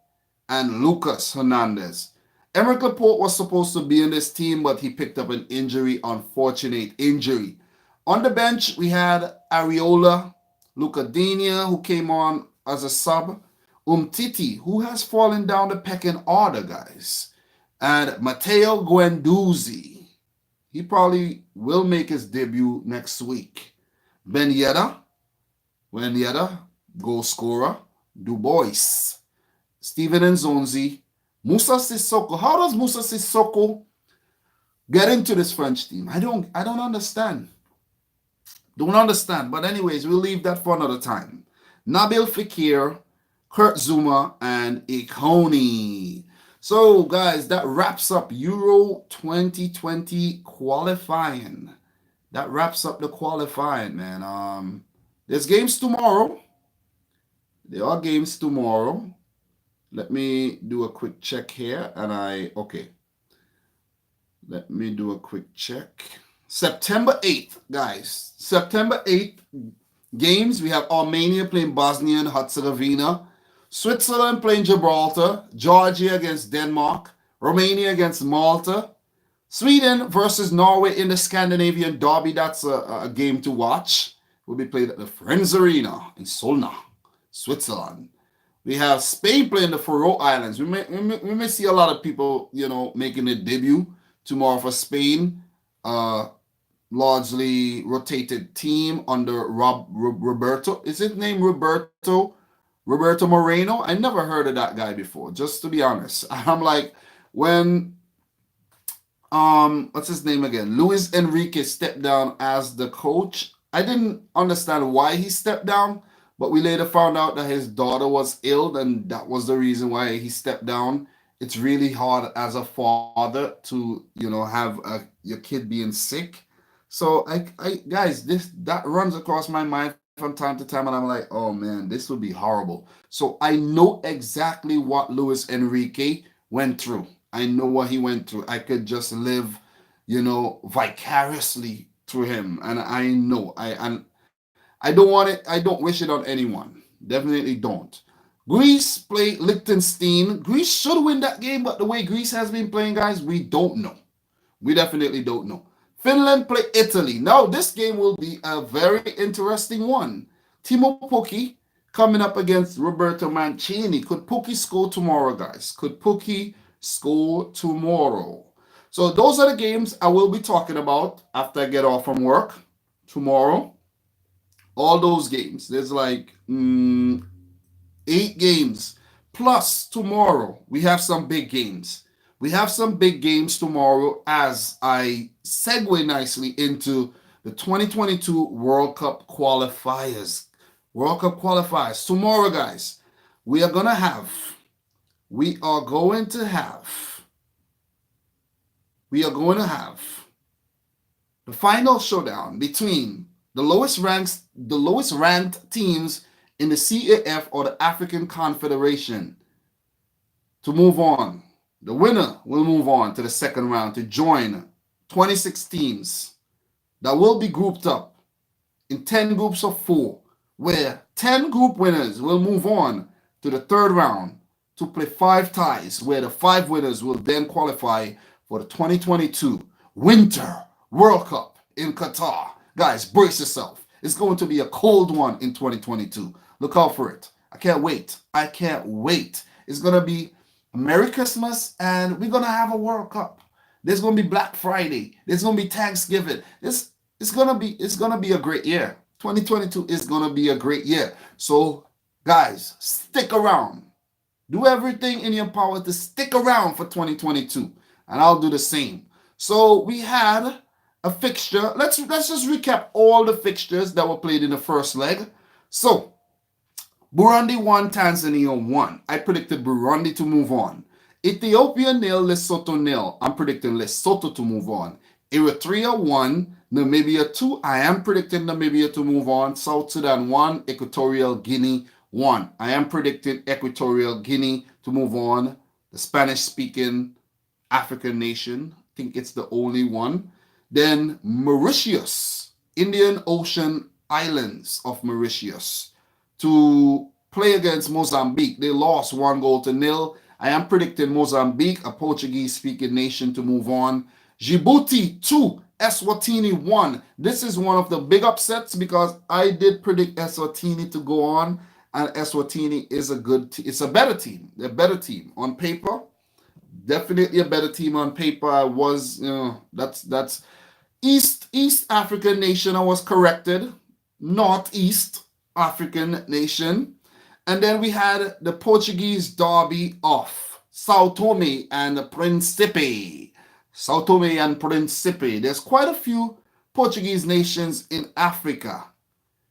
and Lucas Hernandez. Emerick Laporte was supposed to be in this team, but he picked up an injury, unfortunate injury. On the bench, we had Areola, Lucadinha, who came on as a sub, Umtiti, who has fallen down the pecking order, guys, and Matteo Guendouzi. He probably will make his debut next week. Ben Yedda, goal scorer, Dubois, Steven Nzonzi, Moussa Sissoko. How does Moussa Sissoko get into this French team? I don't understand. But anyways, we'll leave that for another time. Nabil Fekir, Kurt Zouma, and Ikone. So, guys, that wraps up Euro 2020 qualifying. That wraps up the qualifying, man. There's games tomorrow. There are games tomorrow. Let me do a quick check here. Let me do a quick check. September 8th, guys. September 8th, games. We have Armenia playing Bosnia and Herzegovina, Switzerland playing Gibraltar, Georgia against Denmark, Romania against Malta, Sweden versus Norway in the Scandinavian Derby. That's a game to watch. Will be played at the Friends Arena in Solna, Switzerland. We have Spain playing the Faroe Islands. We may see a lot of people, making their debut tomorrow for Spain. Largely rotated team under Roberto. Is his name Roberto Moreno? I never heard of that guy before, just to be honest. I'm like, when what's his name again? Luis Enrique stepped down as the coach. I didn't understand why he stepped down, but we later found out that his daughter was ill, and that was the reason why he stepped down. It's really hard as a father to, have your kid being sick. So I guys, that runs across my mind from time to time, and I'm like, oh man, this would be horrible. So I know exactly what Luis Enrique went through. I know what he went through. I could just live, vicariously through him, and I know I don't want it. I don't wish it on anyone. Definitely don't. Greece play Liechtenstein. Greece should win that game, but the way Greece has been playing, guys, we don't know. We definitely don't know. Finland play Italy. Now, this game will be a very interesting one. Timo Pukki coming up against Roberto Mancini. Could Pukki score tomorrow, guys? Could Pukki score tomorrow? So those are the games I will be talking about after I get off from work tomorrow. All those games. There's like 8 games. Plus, tomorrow, we have some big games. We have some big games tomorrow as I segue nicely into the 2022 World Cup qualifiers. World Cup qualifiers. Tomorrow, guys, we are going to have the final showdown between the lowest ranked teams in the CAF, or the African Confederation, to move on. The winner will move on to the second round to join 26 teams that will be grouped up in 10 groups of 4, where 10 group winners will move on to the third round to play 5 ties, where the 5 winners will then qualify for the 2022 Winter World Cup in Qatar. Guys, brace yourself. It's going to be a cold one in 2022. Look out for it. I can't wait. It's going to be Merry Christmas, and we're going to have a World Cup. There's going to be Black Friday. There's going to be Thanksgiving. It's going to be a great year. 2022 is going to be a great year. So, guys, stick around. Do everything in your power to stick around for 2022, and I'll do the same. So, we had a fixture. Let's just recap all the fixtures that were played in the first leg. So, Burundi 1, Tanzania 1. I predicted Burundi to move on. Ethiopia 0, Lesotho 0. I'm predicting Lesotho to move on. Eritrea 1, Namibia 2. I am predicting Namibia to move on. South Sudan 1, Equatorial Guinea 1. I am predicting Equatorial Guinea to move on. The Spanish-speaking African nation. I think it's the only one. Then Mauritius, Indian Ocean Islands of Mauritius, to play against Mozambique. They lost 1-0. I am predicting Mozambique, a Portuguese-speaking nation, to move on. Djibouti 2, Eswatini 1. This is one of the big upsets because I did predict Eswatini to go on, and Eswatini is it's a better team. They're a better team on paper. Definitely a better team on paper. I was, that's East African nation. I was corrected. Northeast African nation. And then we had the Portuguese Darby of Sao Tome and Principe. Sao Tome and Principe. There's quite a few Portuguese nations in Africa.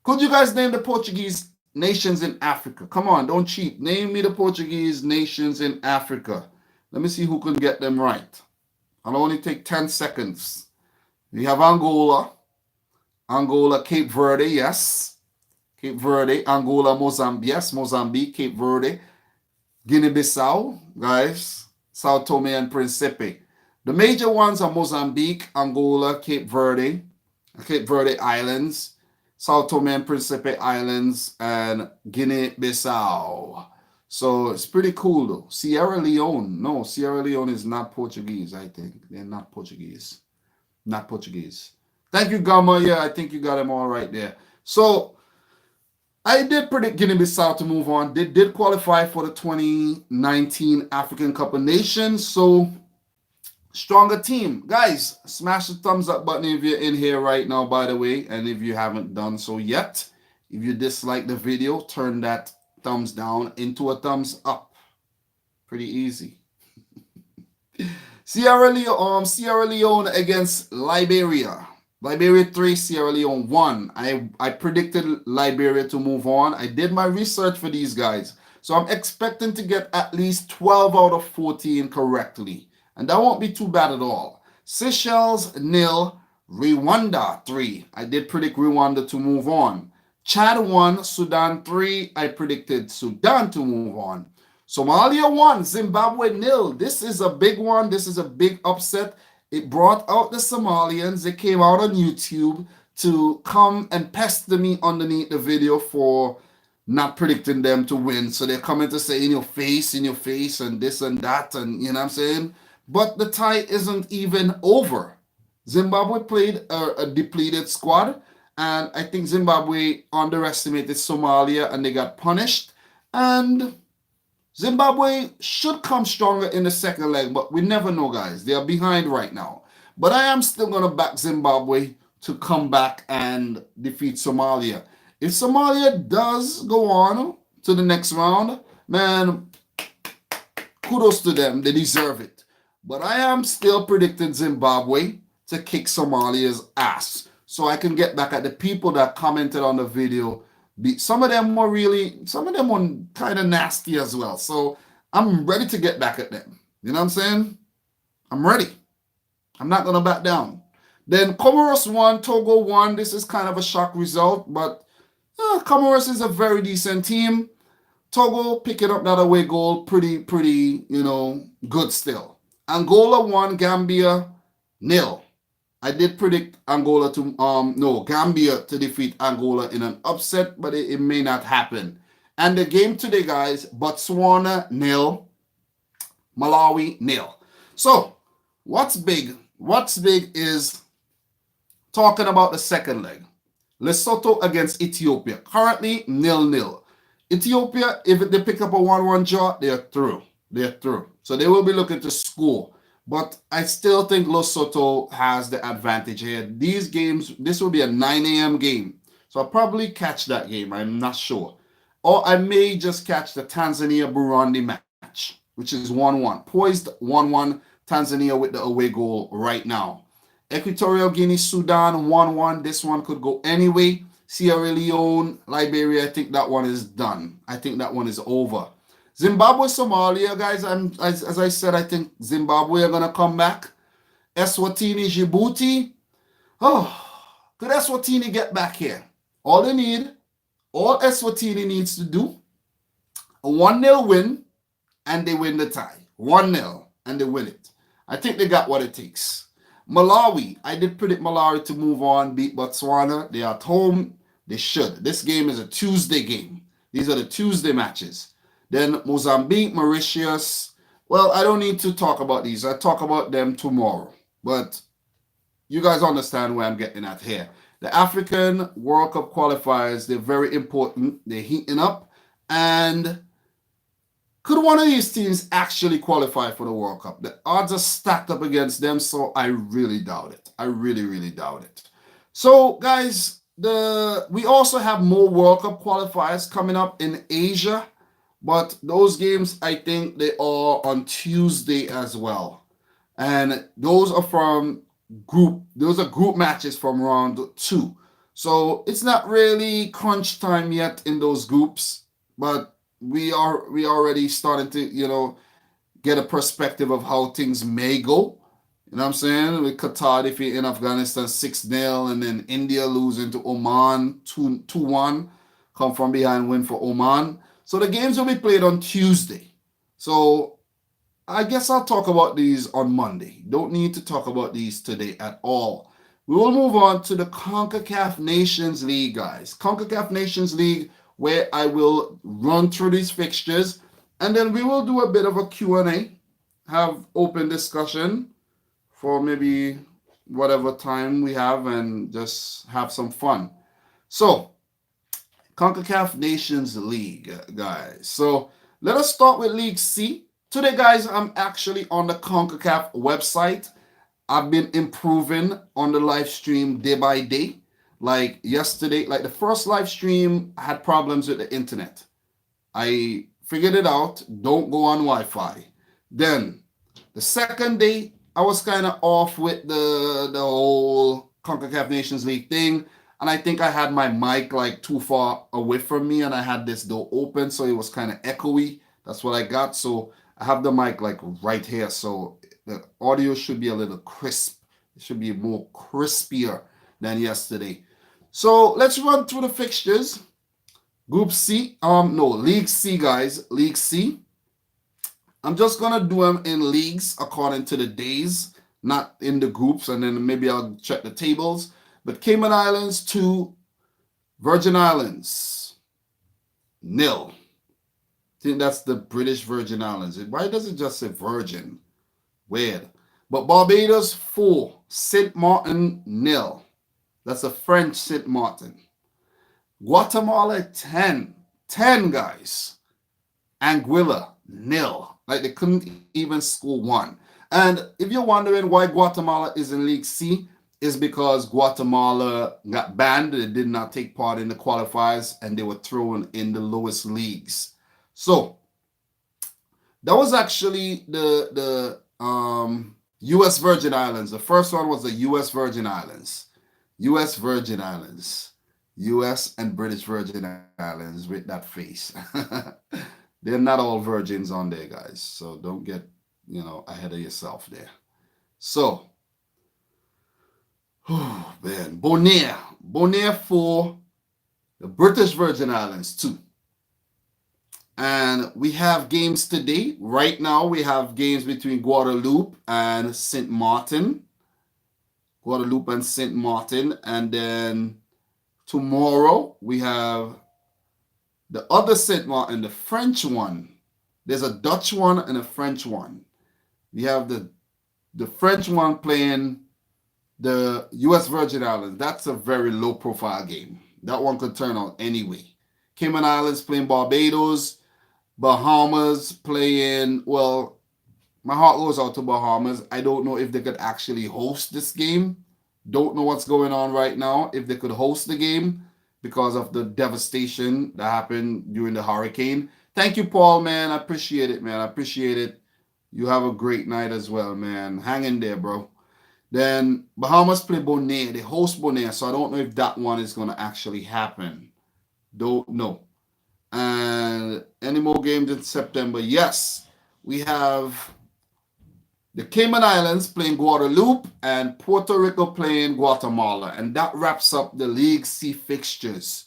Could you guys name the Portuguese nations in Africa? Come on, don't cheat. Name me the Portuguese nations in Africa. Let me see who can get them right. I'll only take 10 seconds. We have Angola, Cape Verde, yes. Cape Verde, Angola, Mozambique, yes, Mozambique, Cape Verde, Guinea-Bissau, guys, Sao Tome and Principe. The major ones are Mozambique, Angola, Cape Verde Islands, Sao Tome and Principe Islands, and Guinea-Bissau. So it's pretty cool though. Sierra Leone. No, Sierra Leone is not Portuguese, I think. They're not Portuguese. Not Portuguese. Thank you, Gamma. Yeah, I think you got them all right there. So I did predict Guinea-Bissau to move on. They did qualify for the 2019 African Cup of Nations. So stronger team. Guys, smash the thumbs up button if you're in here right now, by the way. And if you haven't done so yet, if you dislike the video, turn that thumbs down into a thumbs up. Pretty easy. Sierra Leone against Liberia. Liberia 3, Sierra Leone 1. I predicted Liberia to move on. I did my research for these guys. So I'm expecting to get at least 12 out of 14 correctly. And that won't be too bad at all. Seychelles 0, Rwanda 3. I did predict Rwanda to move on. Chad 1, Sudan 3. I predicted Sudan to move on. Somalia 1, Zimbabwe 0. This is a big one. This is a big upset. It brought out the Somalians. They came out on YouTube to come and pester me underneath the video for not predicting them to win. So they're coming to say in your face, and this and that, and you know what I'm saying? But the tie isn't even over. Zimbabwe played a depleted squad, and I think Zimbabwe underestimated Somalia and they got punished. And Zimbabwe should come stronger in the second leg, but we never know, guys. They are behind right now. But I am still going to back Zimbabwe to come back and defeat Somalia. If Somalia does go on to the next round, man, kudos to them. They deserve it. But I am still predicting Zimbabwe to kick Somalia's ass. So I can get back at the people that commented on the video. Some of them were kind of nasty as well. So I'm ready to get back at them. You know what I'm saying? I'm ready. I'm not going to back down. Then Comoros 1, Togo 1. This is kind of a shock result, but Comoros is a very decent team. Togo picking up that away goal pretty, good still. Angola 1, Gambia 0. I did predict Gambia to defeat Angola in an upset, but it may not happen. And the game today, guys, Botswana 0, Malawi 0. So what's big? What's big is talking about the second leg. Lesotho against Ethiopia. Currently 0-0. Ethiopia, if they pick up a 1-1 draw, they're through. They're through. So they will be looking to score. But I still think Lesotho has the advantage here. These games, this will be a 9 a.m. game. So I'll probably catch that game. I'm not sure. Or I may just catch the Tanzania-Burundi match, which is 1-1. Poised 1-1, Tanzania with the away goal right now. Equatorial Guinea, Sudan 1-1. This one could go anyway. Sierra Leone, Liberia, I think that one is done. I think that one is over. Zimbabwe, Somalia, guys, as I said, I think Zimbabwe are going to come back. Eswatini, Djibouti. Oh, could Eswatini get back here? All Eswatini needs to do, a 1-0 win, and they win the tie. 1-0, and they win it. I think they got what it takes. Malawi, I did predict Malawi to move on, beat Botswana. They are at home. They should. This game is a Tuesday game. These are the Tuesday matches. Then Mozambique, Mauritius. Well, I don't need to talk about these. I'll talk about them tomorrow. But you guys understand where I'm getting at here. The African World Cup qualifiers, they're very important. They're heating up. And could one of these teams actually qualify for the World Cup? The odds are stacked up against them, so I really doubt it. I really, really doubt it. So, guys, we also have more World Cup qualifiers coming up in Asia. But those games, I think they are on Tuesday as well. And those are group matches from round 2. So it's not really crunch time yet in those groups, but we already starting to, get a perspective of how things may go. You know what I'm saying? With Qatar defeating Afghanistan 6-0, and then India losing to Oman 2-1. Come from behind win for Oman. So the games will be played on Tuesday. So I guess I'll talk about these on Monday. Don't need to talk about these today at all. We will move on to the Concacaf Nations League, guys. Concacaf Nations League, where I will run through these fixtures, and then we will do a bit of a Q&A, have open discussion for maybe whatever time we have, and just have some fun. So, Concacaf Nations League, guys. So, let us start with League C. Today, guys, I'm actually on the Concacaf website. I've been improving on the live stream day by day. Like yesterday, like the first live stream, I had problems with the internet. I figured it out. Don't go on Wi-Fi. Then the second day, I was kind of off with the whole CONCACAF Nations League thing. And I think I had my mic like too far away from me, and I had this door open, so it was kind of echoey. That's what I got. So I have the mic like right here. So the audio should be a little crisp. It should be more crispier than yesterday. So let's run through the fixtures. Group C, League C, guys. League C. I'm just gonna do them in leagues according to the days, not in the groups, and then maybe I'll check the tables. But Cayman Islands 2, Virgin Islands 0. I think that's the British Virgin Islands. Why does it just say Virgin? Weird. But Barbados 4, St. Martin 0. That's a French St. Martin. Guatemala 10, guys. Anguilla 0. Like they couldn't even score 1. And if you're wondering why Guatemala is in League C, is because Guatemala got banned. They did not take part in the qualifiers, and they were thrown in the lowest leagues. So that was actually the U.S. Virgin Islands. The first one was the U.S. Virgin Islands. U.S. Virgin Islands. U.S. and British Virgin Islands with that face. They're not all virgins on there, guys. So don't get, ahead of yourself there. So, oh, man. Bonaire for the British Virgin Islands, 2. And we have games today. Right now, we have games between Guadeloupe and St. Martin. Guadeloupe and St. Martin. And then tomorrow, we have the other St. Martin, the French one. There's a Dutch one and a French one. We have the French one playing the U.S. Virgin Islands. That's a very low-profile game. That one could turn out anyway. Cayman Islands playing Barbados. Bahamas playing, well, my heart goes out to Bahamas. I don't know if they could actually host this game. Don't know what's going on right now, if they could host the game because of the devastation that happened during the hurricane. Thank you, Paul, man. I appreciate it, man. I appreciate it. You have a great night as well, man. Hang in there, bro. Then Bahamas play Bonaire. They host Bonaire, so I don't know if that one is going to actually happen. Don't know. And any more games in September? Yes. We have the Cayman Islands playing Guadeloupe and Puerto Rico playing Guatemala. And that wraps up the League C fixtures.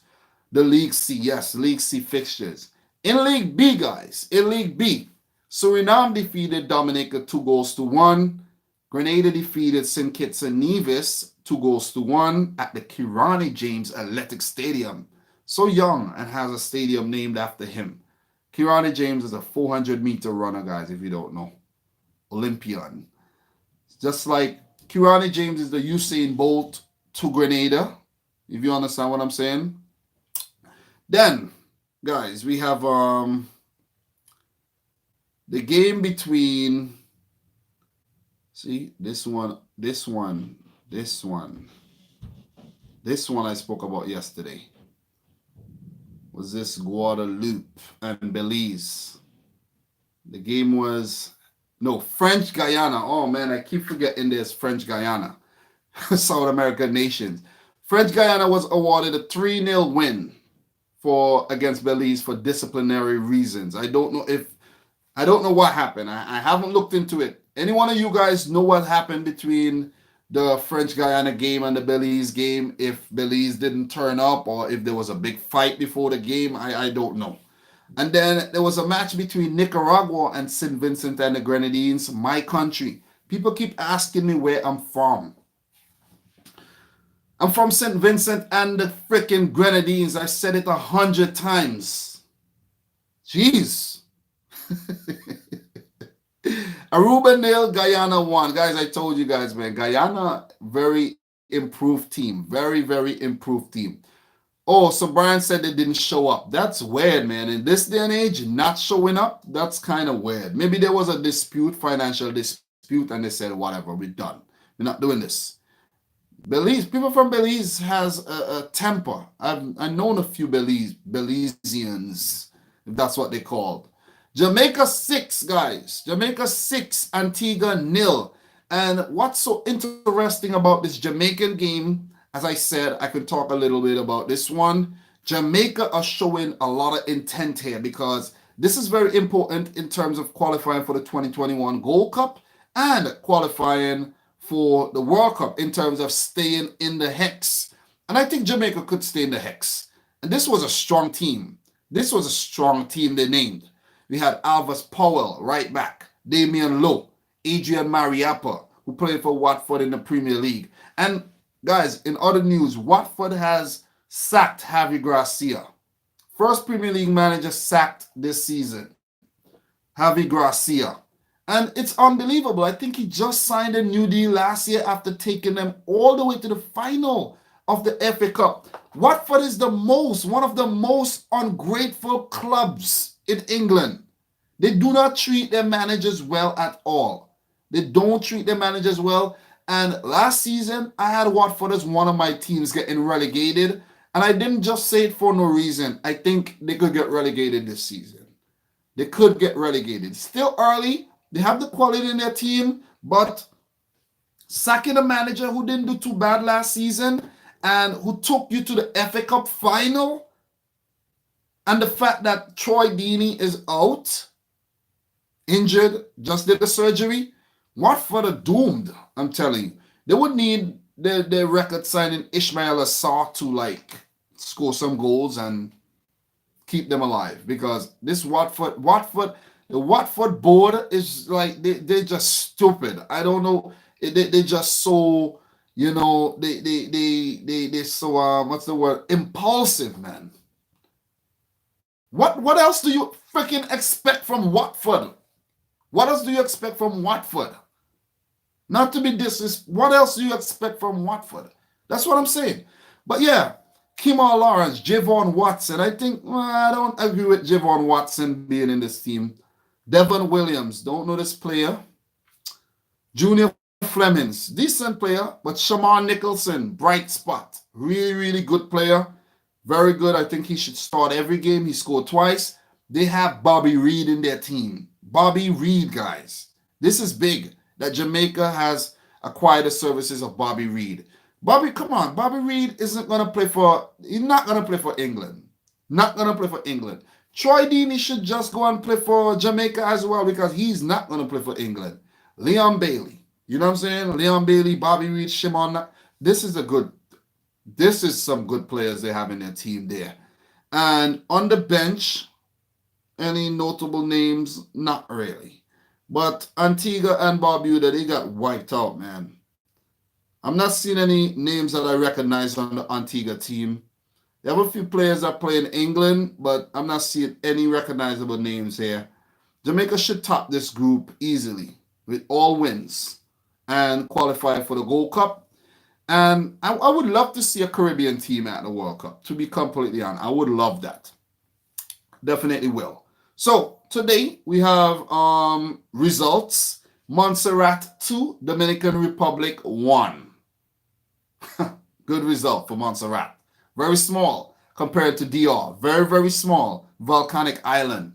The League C, yes, League C fixtures. In League B, guys, in League B, Suriname defeated Dominica 2-1. Grenada defeated St. Kitts and Nevis 2-1 at the Kirani James Athletic Stadium. So young and has a stadium named after him. Kirani James is a 400-meter runner, guys, if you don't know. Olympian. Just like Kirani James is the Usain Bolt to Grenada, if you understand what I'm saying. Then, guys, we have the game between, see, this one I spoke about yesterday. Was this Guadeloupe and Belize. The game was, French Guyana. Oh, man, I keep forgetting there's French Guyana. South American nations. French Guyana was awarded a 3-0 win against Belize for disciplinary reasons. I don't know what happened. I haven't looked into it. Any one of you guys know what happened between the French Guyana game and the Belize game? If Belize didn't turn up or if there was a big fight before the game, I don't know. And then there was a match between Nicaragua and St. Vincent and the Grenadines, my country. People keep asking me where I'm from. I'm from St. Vincent and the freaking Grenadines. I said it 100 times. Jeez. Aruba nil, Guyana won. Guys, I told you guys, man. Guyana, very improved team. Very, very improved team. Oh, so Brian said they didn't show up. That's weird, man. In this day and age, not showing up, that's kind of weird. Maybe there was a dispute, financial dispute, and they said, whatever, we're done. We're not doing this. Belize, people from Belize has a temper. I've known a few Belizeans, if that's what they called. Jamaica 6, guys. Jamaica 6, Antigua nil. And what's so interesting about this Jamaican game, as I said, I could talk a little bit about this one. Jamaica are showing a lot of intent here because this is very important in terms of qualifying for the 2021 Gold Cup and qualifying for the World Cup in terms of staying in the hex. And I think Jamaica could stay in the hex. And this was a strong team. This was a strong team they named. We had Alvis Powell, right back, Damian Lowe, Adrian Mariappa, who played for Watford in the Premier League. And guys, in other news, Watford has sacked Javi Gracia. First Premier League manager sacked this season. Javi Gracia. And it's unbelievable. I think he just signed a new deal last year after taking them all the way to the final of the FA Cup. Watford is one of the most ungrateful clubs in England. They do not treat their managers well at all. They don't treat their managers well. And last season, I had Watford as one of my teams getting relegated. And I didn't just say it for no reason. I think they could get relegated this season. They could get relegated. Still early. They have the quality in their team. But sacking a manager who didn't do too bad last season and who took you to the FA Cup final, and the fact that Troy Deeney is out, injured, just did the surgery, Watford are doomed, I'm telling you. They would need their record signing Ismail Assar to score some goals and keep them alive, because this the Watford board is they're just stupid. I don't know. They just so, they so what's the word? Impulsive, man. What else do you freaking expect from Watford? What else do you expect from Watford? Not to be disrespectful, what else do you expect from Watford? That's what I'm saying. But yeah, Kemal Lawrence, Javon Watson. I think I don't agree with Javon Watson being in this team. Devon Williams, don't know this player. Junior Flemings, decent player, but Shamar Nicholson, bright spot. Really, really good player. Very good. I think he should start every game. He scored twice. They have Bobby Reed in their team. Bobby Reed, guys. This is big that Jamaica has acquired the services of Bobby Reed. Come on. Bobby Reed he's not going to play for England. Not going to play for England. Troy Deeney should just go and play for Jamaica as well, because he's not going to play for England. Leon Bailey. You know what I'm saying? Leon Bailey, Bobby Reed, Shimon. This is some good players they have in their team there. And on the bench, any notable names? Not really. But Antigua and Barbuda, they got wiped out, man. I'm not seeing any names that I recognize on the Antigua team. They have a few players that play in England, but I'm not seeing any recognizable names here. Jamaica should top this group easily with all wins and qualify for the Gold Cup. And I would love to see a Caribbean team at the World Cup, to be completely honest. I would love that. Definitely will. So today we have results. Montserrat 2, Dominican Republic 1. Good result for Montserrat. Very small compared to DR. Very, very small. Volcanic island.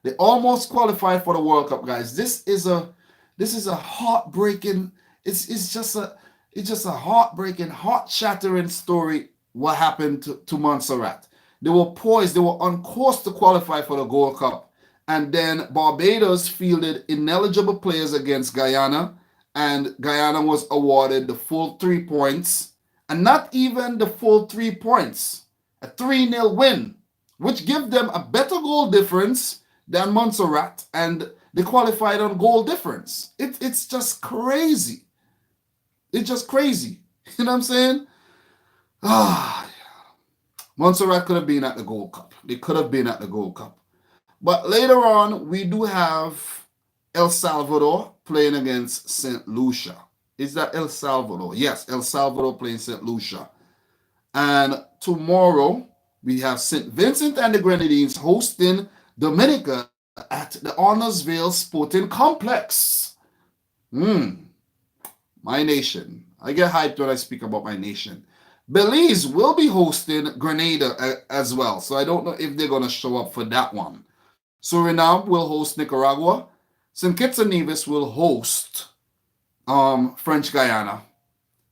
They almost qualified for the World Cup, guys. This is a heartbreaking. It's just a heartbreaking, heart-shattering story. What happened to Montserrat? They were poised. They were on course to qualify for the Gold Cup, and then Barbados fielded ineligible players against Guyana, and Guyana was awarded the full 3 points. And not even the full 3 points. A 3-0 win, which gives them a better goal difference than Montserrat, and they qualified on goal difference. It's just crazy. It's just crazy. You know what I'm saying? Ah, Montserrat could have been at the Gold Cup. They could have been at the Gold Cup. But later on, we do have El Salvador playing against St. Lucia. Is that El Salvador? Yes, El Salvador playing St. Lucia. And tomorrow, we have St. Vincent and the Grenadines hosting Dominica at the Honorsville Sporting Complex. My nation. I get hyped when I speak about my nation. Belize will be hosting Grenada as well. So I don't know if they're going to show up for that one. Suriname will host Nicaragua. St. Kitts and Nevis will host French Guyana.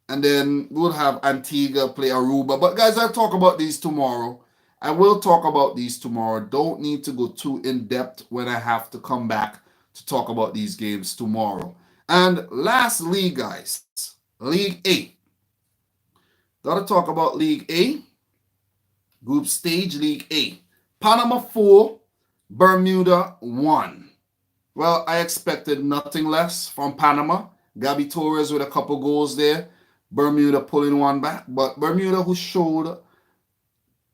And then we'll have Antigua play Aruba. But guys, I'll talk about these tomorrow. I will talk about these tomorrow. Don't need to go too in depth when I have to come back to talk about these games tomorrow. And lastly, guys, League A. Gotta talk about League A. Group stage, League A. Panama 4, Bermuda 1. Well, I expected nothing less from Panama. Gabi Torres with a couple goals there. Bermuda pulling one back. But Bermuda, who showed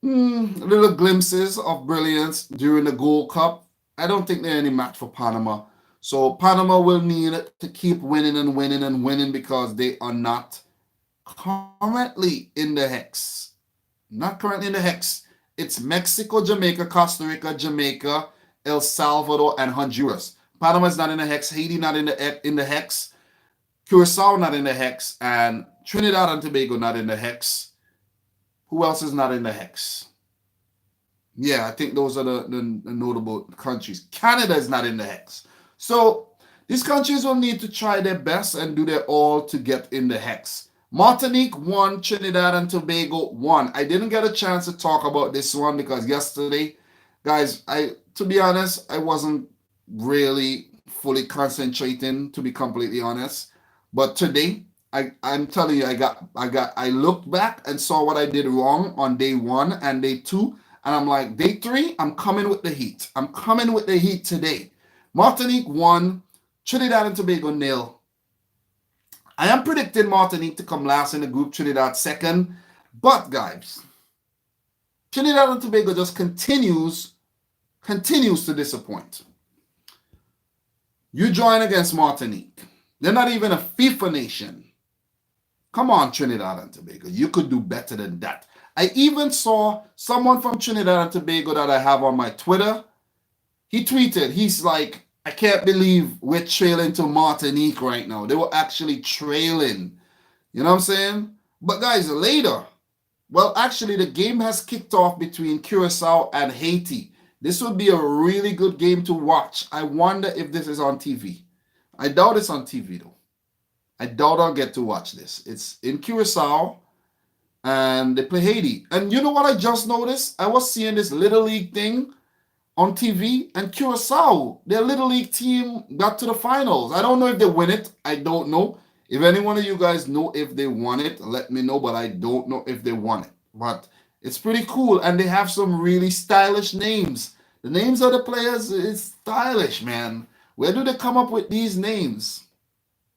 little glimpses of brilliance during the Gold Cup, I don't think they're any match for Panama. So Panama will need to keep winning and winning and winning because they are not currently in the hex. Not currently in the hex. It's Mexico, Jamaica, Costa Rica, Jamaica, El Salvador, and Honduras. Panama is not in the hex. Haiti not in the hex. Curacao not in the hex. And Trinidad and Tobago not in the hex. Who else is not in the hex? Yeah, I think those are the notable countries. Canada is not in the hex. So these countries will need to try their best and do their all to get in the hex. Martinique 1, Trinidad and Tobago 1. I didn't get a chance to talk about this one because yesterday, guys, to be honest, I wasn't really fully concentrating, to be completely honest. But today, I'm telling you, I looked back and saw what I did wrong on day 1 and day 2. And I'm like, day 3, I'm coming with the heat. I'm coming with the heat today. Martinique 1, Trinidad and Tobago 0. I am predicting Martinique to come last in the group, Trinidad second. But guys, Trinidad and Tobago just continues to disappoint. You join against Martinique. They're not even a FIFA nation. Come on, Trinidad and Tobago. You could do better than that. I even saw someone from Trinidad and Tobago that I have on my Twitter. He tweeted, he's like, I can't believe we're trailing to Martinique right now. They were actually trailing. You know what I'm saying? But guys, later, well, actually, the game has kicked off between Curacao and Haiti. This would be a really good game to watch. I wonder if this is on TV. I doubt it's on TV, though. I doubt I'll get to watch this. It's in Curacao, and they play Haiti. And you know what I just noticed? I was seeing this Little League thing on TV, and Curacao, their Little League team got to the finals. I don't know if they win it. I don't know. If any one of you guys know if they won it, let me know, but I don't know if they won it. But it's pretty cool, and they have some really stylish names. The names of the players is stylish, man. Where do they come up with these names?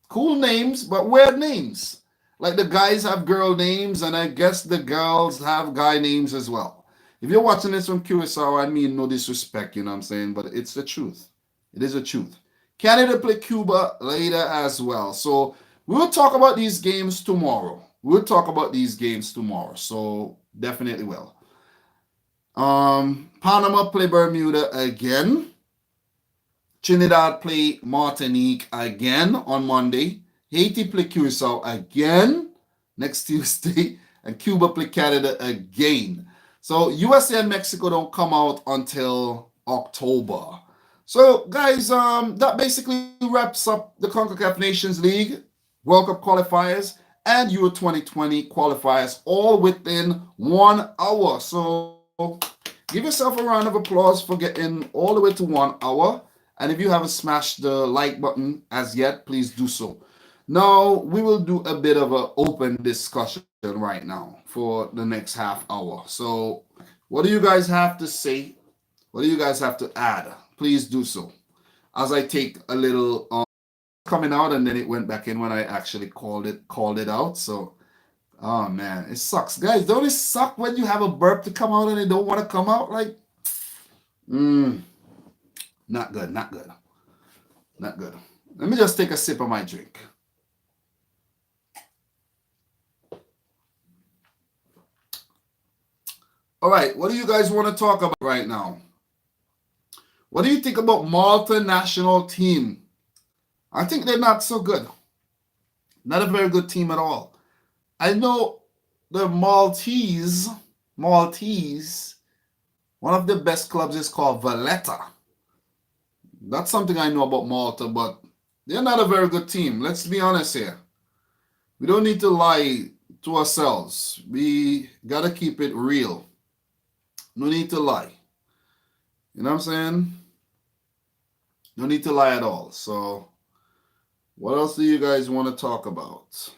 Cool names, but weird names. Like the guys have girl names, and I guess the girls have guy names as well. If you're watching this from Curacao, I mean no disrespect, you know what I'm saying? But it's the truth. It is the truth. Canada play Cuba later as well. So we'll talk about these games tomorrow. So definitely will. Panama play Bermuda again. Trinidad play Martinique again on Monday. Haiti play Curacao again next Tuesday. And Cuba play Canada again. So USA and Mexico don't come out until October. So guys, that basically wraps up the Concacaf Nations League, World Cup qualifiers, and Euro 2020 qualifiers all within 1 hour. So give yourself a round of applause for getting all the way to 1 hour. And if you haven't smashed the like button as yet, please do so. Now, we will do a bit of an open discussion right now for the next half hour. So, what do you guys have to say? What do you guys have to add? Please do so. As I take a little coming out, and then it went back in when I actually called it out. So, Oh man, it sucks, guys. Don't it suck when you have a burp to come out and it don't want to come out? Like, mm, not good, not good, not good. Let me just take a sip of my drink. All right, what do you guys want to talk about right now? What do you think about Malta national team? I think they're not so good. Not a very good team at all. I know the Maltese, one of the best clubs is called Valletta. That's something I know about Malta, but they're not a very good team. Let's be honest here. We don't need to lie to ourselves. We got to keep it real. No need to lie. You know what I'm saying? No need to lie at all. So, what else do you guys want to talk about?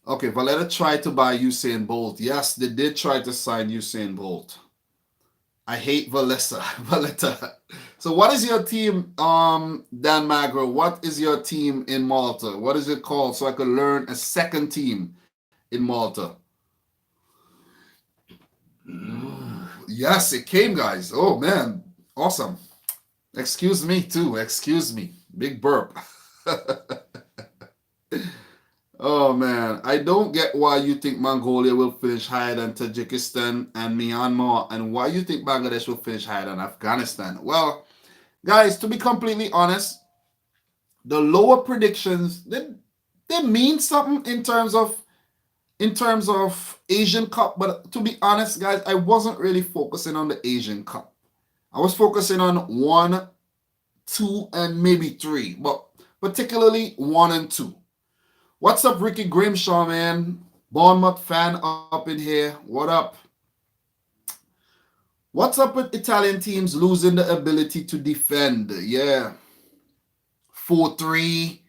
Okay, Valletta tried to buy Usain Bolt. Yes, they did try to sign Usain Bolt. I hate Valletta. So what is your team, Dan Magro? What is your team in Malta? What is it called so I could learn a second team in Malta? Yes, it came, guys. Oh, man. Awesome. Excuse me, too. Excuse me. Big burp. Oh, man. I don't get why you think Mongolia will finish higher than Tajikistan and Myanmar, and why you think Bangladesh will finish higher than Afghanistan. Well, guys, to be completely honest, the lower predictions, they mean something in terms of Asian Cup, but to be honest, guys, I wasn't really focusing on the Asian Cup. I was focusing on 1, 2, and maybe 3, but particularly 1 and 2. What's up, Ricky Grimshaw, man? Bournemouth fan up in here. What up? What's up with Italian teams losing the ability to defend? Yeah. 4-3.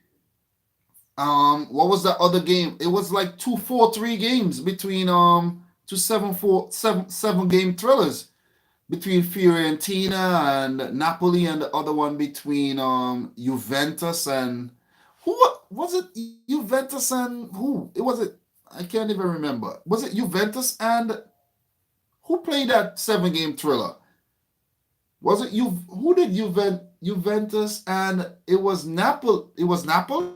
What was that other game? It was like 2-4-3 games between 2 7-game thrillers between Fiorentina and Napoli, and the other one between Juventus and who was it? Juventus and who? It was it. I can't even remember. Was it Juventus and who played that 7-game thriller? Was it you? Who did Juventus and it was Napoli? It was Napoli.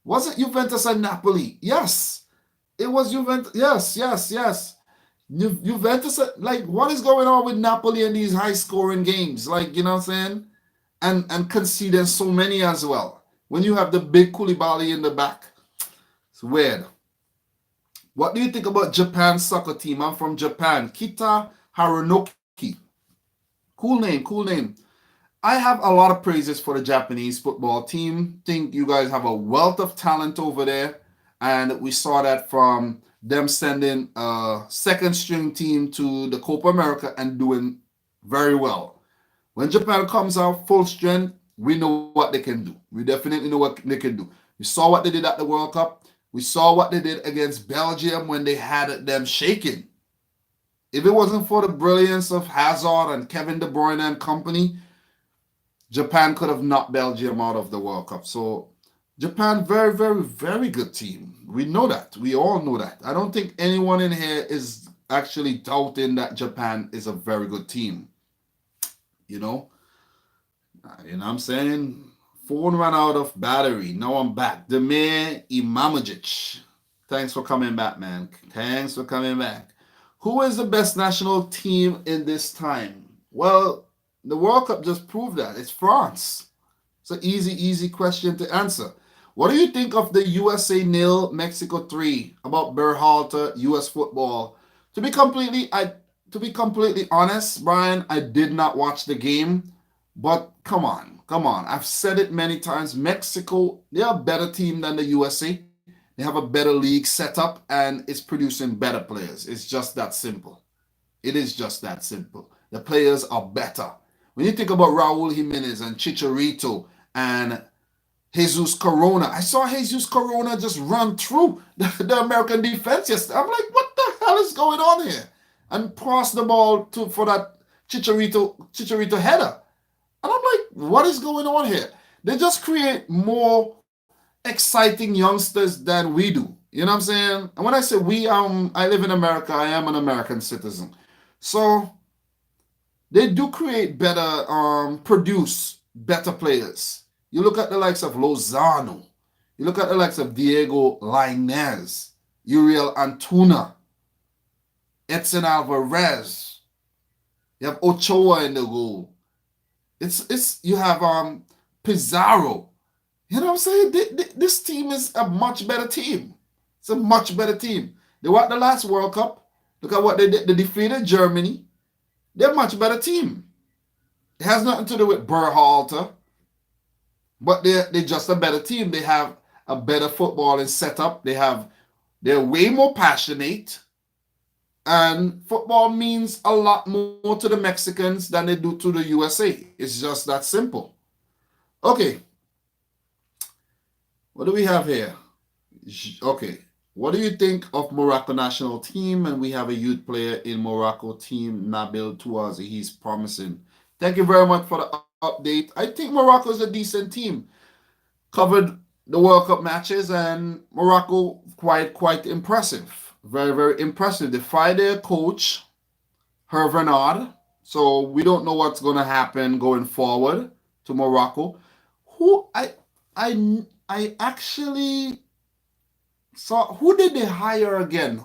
Was it Juventus and Napoli? Yes, it was Juventus. Yes. Juventus, like, what is going on with Napoli in these high-scoring games? Like, you know what I'm saying? And conceding so many as well. When you have the big Koulibaly in the back, it's weird. What do you think about Japan's soccer team? I'm from Japan. Kita Harunoki. Cool name. I have a lot of praises for the Japanese football team. Think you guys have a wealth of talent over there. And we saw that from them sending a second-string team to the Copa America and doing very well. When Japan comes out full strength, we know what they can do. We definitely know what they can do. We saw what they did at the World Cup. We saw what they did against Belgium when they had them shaking. If it wasn't for the brilliance of Hazard and Kevin De Bruyne and company, Japan could have knocked Belgium out of the World Cup. So Japan, very, very, very good team. We know that. We all know that. I don't think anyone in here is actually doubting that Japan is a very good team. You know what I'm saying? Phone ran out of battery. Now I'm back. Demir Imamovic. Thanks for coming back, man. Thanks for coming back. Who is the best national team in this time? Well, the World Cup just proved that. It's France. It's an easy question to answer. What do you think of the USA 0, Mexico 3 about Berhalter, US football? To be completely honest, Brian, I did not watch the game, but come on. I've said it many times. Mexico, they're a better team than the USA. They have a better league set up and it's producing better players. It's just that simple. It is just that simple. The players are better. When you think about Raul Jimenez and Chicharito and Jesus Corona, I saw Jesus Corona just run through the American defense yesterday. I'm like, what the hell is going on here? And pass the ball for that Chicharito header. And I'm like, what is going on here? They just create more exciting youngsters than we do. You know what I'm saying? And when I say we, I live in America. I am an American citizen. So they do create better, produce better players. You look at the likes of Lozano. You look at the likes of Diego Lainez, Uriel Antuna, Edson Alvarez. You have Ochoa in the goal. It's you have Pizarro. You know what I'm saying? This team is a much better team. It's a much better team. They won the last World Cup. Look at what they did. They defeated Germany. They're a much better team. It has nothing to do with Berhalter, but they're just a better team. They have a better footballing setup. They're way more passionate. And football means a lot more to the Mexicans than they do to the USA. It's just that simple. Okay. What do we have here? Okay. What do you think of Morocco national team? And we have a youth player in Morocco team, Nabil Touazi. He's promising. Thank you very much for the update. I think Morocco is a decent team. Covered the World Cup matches, and Morocco quite impressive. Very, very impressive. They fired their coach, Hervé Renard. So we don't know what's going to happen going forward to Morocco. Who I actually saw. Who did they hire again?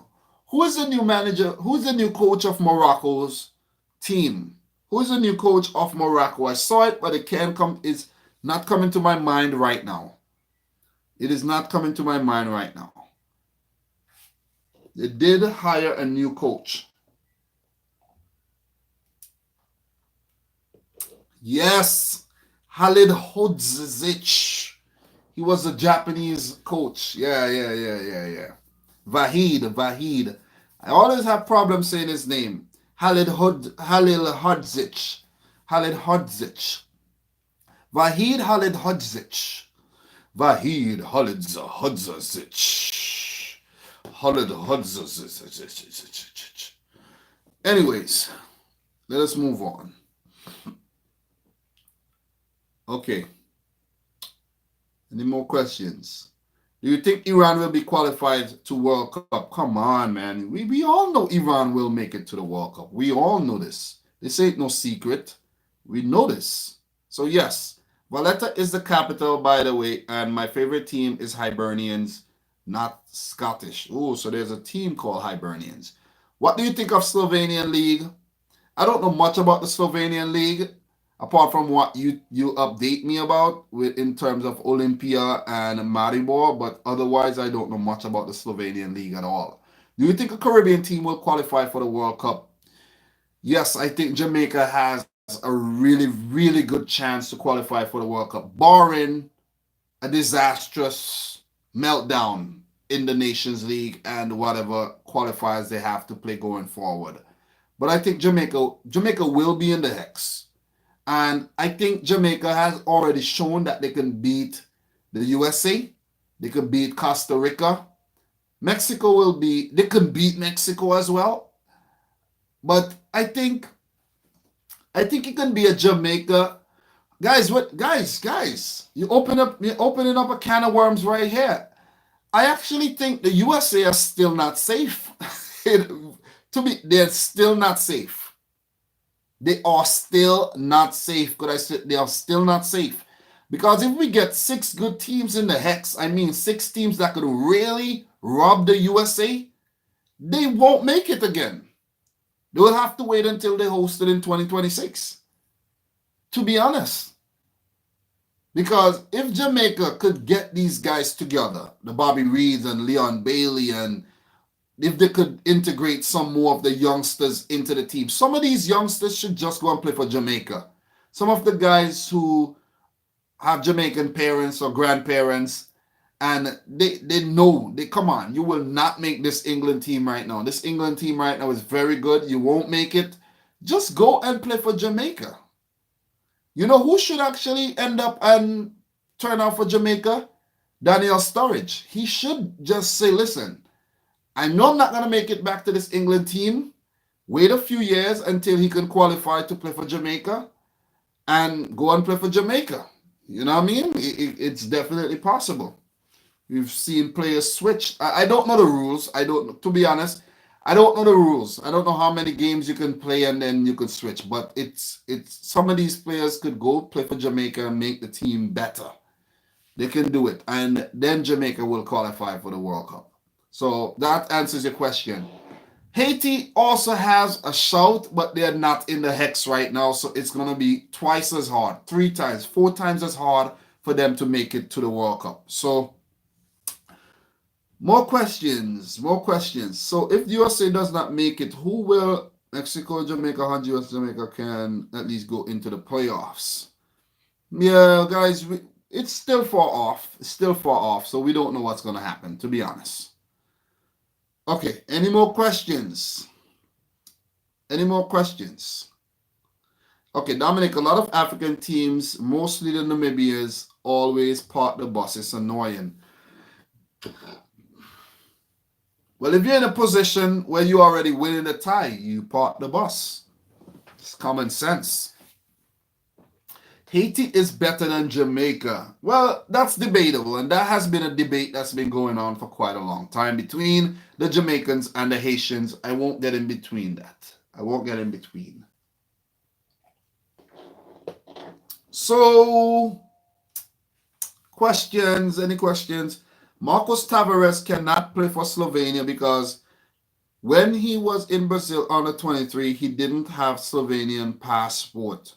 Who is the new manager? Who's the new coach of Morocco's team? Who is the new coach of Morocco? I saw it, but it can't come. It's not coming to my mind right now. It is not coming to my mind right now. They did hire a new coach. Yes, Halid Hodzic. He was a Japanese coach. Yeah. Vahid. I always have problems saying his name. Halil Hodzic. Vahid Halid Hodzic. Vahid Hodzic. Anyways, let us move on. Okay. Any more questions? Do you think Iran will be qualified to World Cup? Come on, man. We all know Iran will make it to the World Cup. We all know this. This ain't no secret. We know this. So yes, Valletta is the capital, by the way, and my favorite team is Hibernians, not Scottish. Oh, so there's a team called Hibernians. What do you think of Slovenian League? I don't know much about the Slovenian League, apart from what you update me about in terms of Olympia and Maribor, but otherwise I don't know much about the Slovenian League at all. Do you think a Caribbean team will qualify for the World Cup? Yes, I think Jamaica has a really, really good chance to qualify for the World Cup, barring a disastrous meltdown in the Nations League and whatever qualifiers they have to play going forward. But I think Jamaica will be in the hex. And I think Jamaica has already shown that they can beat the USA. They can beat Costa Rica. They can beat Mexico as well. But I think it can be a Jamaica. Guys, you're opening up a can of worms right here. I actually think the USA are still not safe. To me, they're still not safe. They are still not safe. Could I say they are still not safe? Because if we get 6 good teams in the hex, I mean 6 teams that could really rob the USA, they won't make it again. They will have to wait until they host it in 2026. To be honest. Because if Jamaica could get these guys together, the Bobby Reeds and Leon Bailey, and if they could integrate some more of the youngsters into the team. Some of these youngsters should just go and play for Jamaica. Some of the guys who have Jamaican parents or grandparents, and they know, come on, you will not make this England team right now. This England team right now is very good. You won't make it. Just go and play for Jamaica. You know who should actually end up and turn out for Jamaica? Daniel Sturridge. He should just say, listen, I know I'm not going to make it back to this England team. Wait a few years until he can qualify to play for Jamaica and go and play for Jamaica. You know what I mean? It's definitely possible. We've seen players switch. I don't know the rules. I don't, to be honest, I don't know the rules. I don't know how many games you can play and then you could switch. But it's some of these players could go play for Jamaica and make the team better. They can do it, and then Jamaica will qualify for the World Cup. So that answers your question. Haiti also has a shout, but they're not in the hex right now, so it's going to be twice as hard, 3 times, 4 times as hard for them to make it to the World Cup. So more questions, more questions. So if USA does not make it, who will Mexico, Jamaica, Honduras, Jamaica can at least go into the playoffs? Yeah, guys, it's still far off. It's still far off, so we don't know what's going to happen, to be honest. Okay, any more questions? Any more questions? Okay, Dominic, a lot of African teams, mostly the Namibians, always park the bus. It's annoying. Well, if you're in a position where you're already winning the tie, you park the bus. It's common sense. Haiti is better than Jamaica. Well, that's debatable, and that has been a debate that's been going on for quite a long time between the Jamaicans and the Haitians. I won't get in between that. I won't get in between. So, questions? Any questions? Marcos Tavares cannot play for Slovenia because when he was in Brazil under 23, he didn't have Slovenian passport.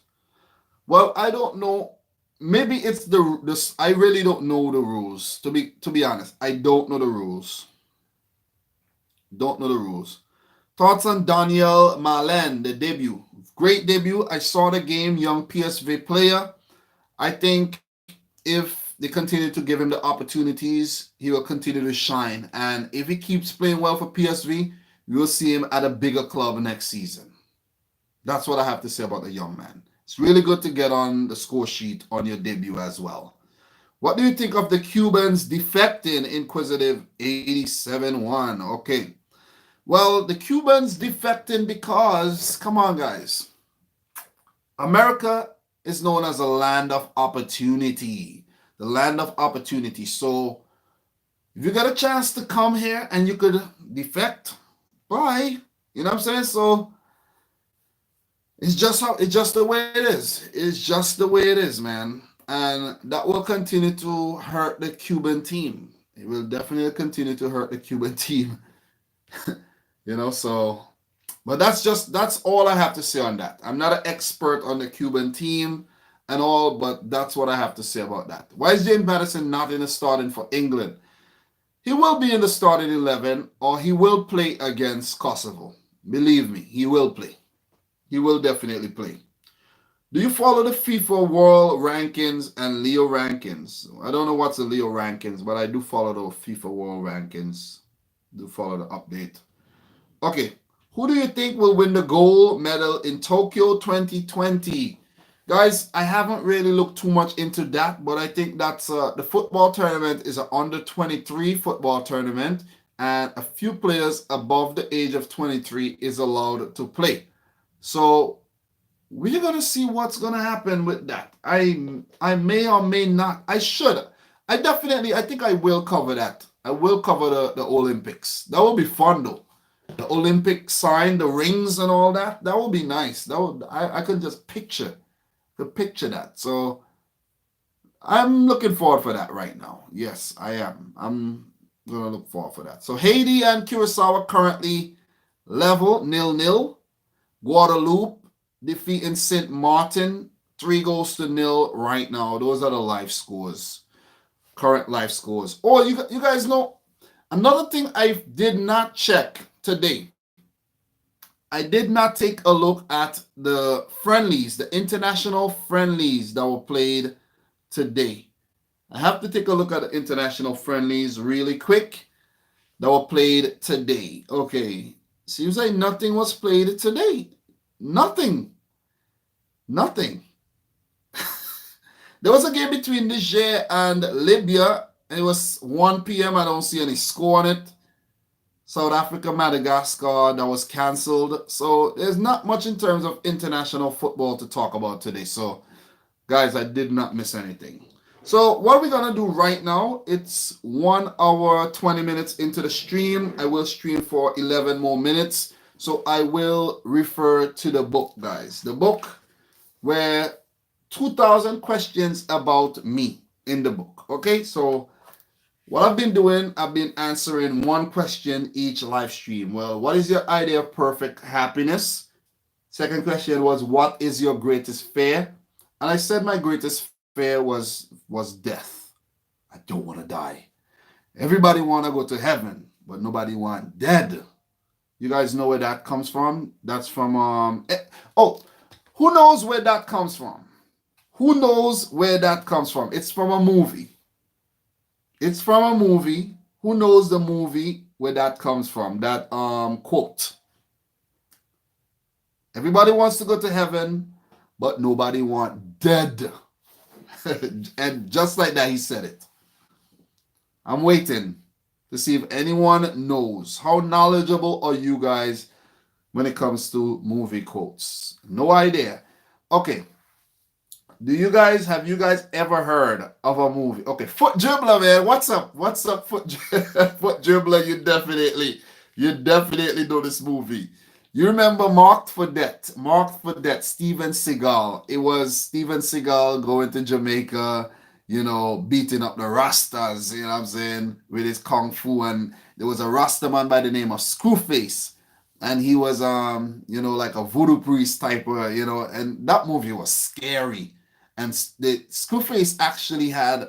Well, I don't know. Maybe it's the I really don't know the rules. To be honest, I don't know the rules. Don't know the rules. Thoughts on Daniel Malen, the debut? Great debut. I saw the game. Young PSV player. I think if they continue to give him the opportunities, he will continue to shine. And if he keeps playing well for PSV, we will see him at a bigger club next season. That's what I have to say about the young man. It's really good to get on the score sheet on your debut as well. What do you think of the Cubans defecting? Inquisitive 87-1. Okay. Well, the Cubans defecting because, come on, guys. America is known as a land of opportunity. The land of opportunity. So, if you get a chance to come here and you could defect, bye. You know what I'm saying? So, it's just the way it is. It's just the way it is, man. And that will continue to hurt the Cuban team. It will definitely continue to hurt the Cuban team. You know, so but that's all I have to say on that. I'm not an expert on the Cuban team and all, but that's what I have to say about that. Why is James Maddison not in the starting for England? He will be in the starting 11, or he will play against Kosovo. Believe me, he will play. He will definitely play. Do you follow the FIFA World Rankings and Leo Rankings? I don't know what's the Leo Rankings, but I do follow the FIFA World Rankings. Do follow the update. Okay, who do you think will win the gold medal in Tokyo 2020? Guys, I haven't really looked too much into that, but I think that's the football tournament is an under-23 football tournament, and a few players above the age of 23 is allowed to play. So we're going to see what's going to happen with that. I may or may not. I should. I think I will cover that. I will cover the Olympics. That will be fun, though. The Olympic sign, the rings and all that. That will be nice. I could just picture that. So I'm looking forward for that right now. Yes, I am. I'm going to look forward for that. So Haiti and Curacao currently level 0-0. Guadeloupe defeating St. Martin 3-0 right now. Those are the live scores, current live scores. Oh, you guys know another thing I did not check today. I did not take a look at the friendlies, the international friendlies that were played today. I have to take a look at the international friendlies really quick that were played today. Okay. Seems like nothing was played today. Nothing. There was a game between Niger and Libya. It was 1 p.m. I don't see any score on it. South Africa, Madagascar, that was canceled. So there's not much in terms of international football to talk about today. So, guys, I did not miss anything. So what we're gonna do right now, it's 1 hour 20 minutes into the stream. I will stream for 11 more minutes. So I will refer to the book, guys. The book where 2,000 questions about me in the book. Okay, so what I've been doing, I've been answering one question each live stream. Well, what is your idea of perfect happiness? Second question was, what is your greatest fear? And I said my greatest fear was death. I don't want to die. Everybody want to go to heaven, but nobody want dead. You guys know where that comes from? That's from oh, who knows where that comes from? Who knows where that comes from? It's from a movie. It's from a movie. Who knows the movie where that comes from? That quote. Everybody wants to go to heaven, but nobody want dead. And just like that, he said it. I'm waiting to see if anyone knows. How knowledgeable are you guys when it comes to movie quotes? No idea. Okay. Have you guys ever heard of a movie? Okay, Foot Dribbler, man. What's up? What's up, Foot Dribbler? You definitely know this movie. You remember Marked for Death? Marked for Death, Steven Seagal. It was Steven Seagal going to Jamaica, beating up the Rastas, you know what I'm saying, with his kung fu. And there was a Rasta man by the name of Screwface. And he was, like a voodoo priest type of, and that movie was scary. And the Screwface actually had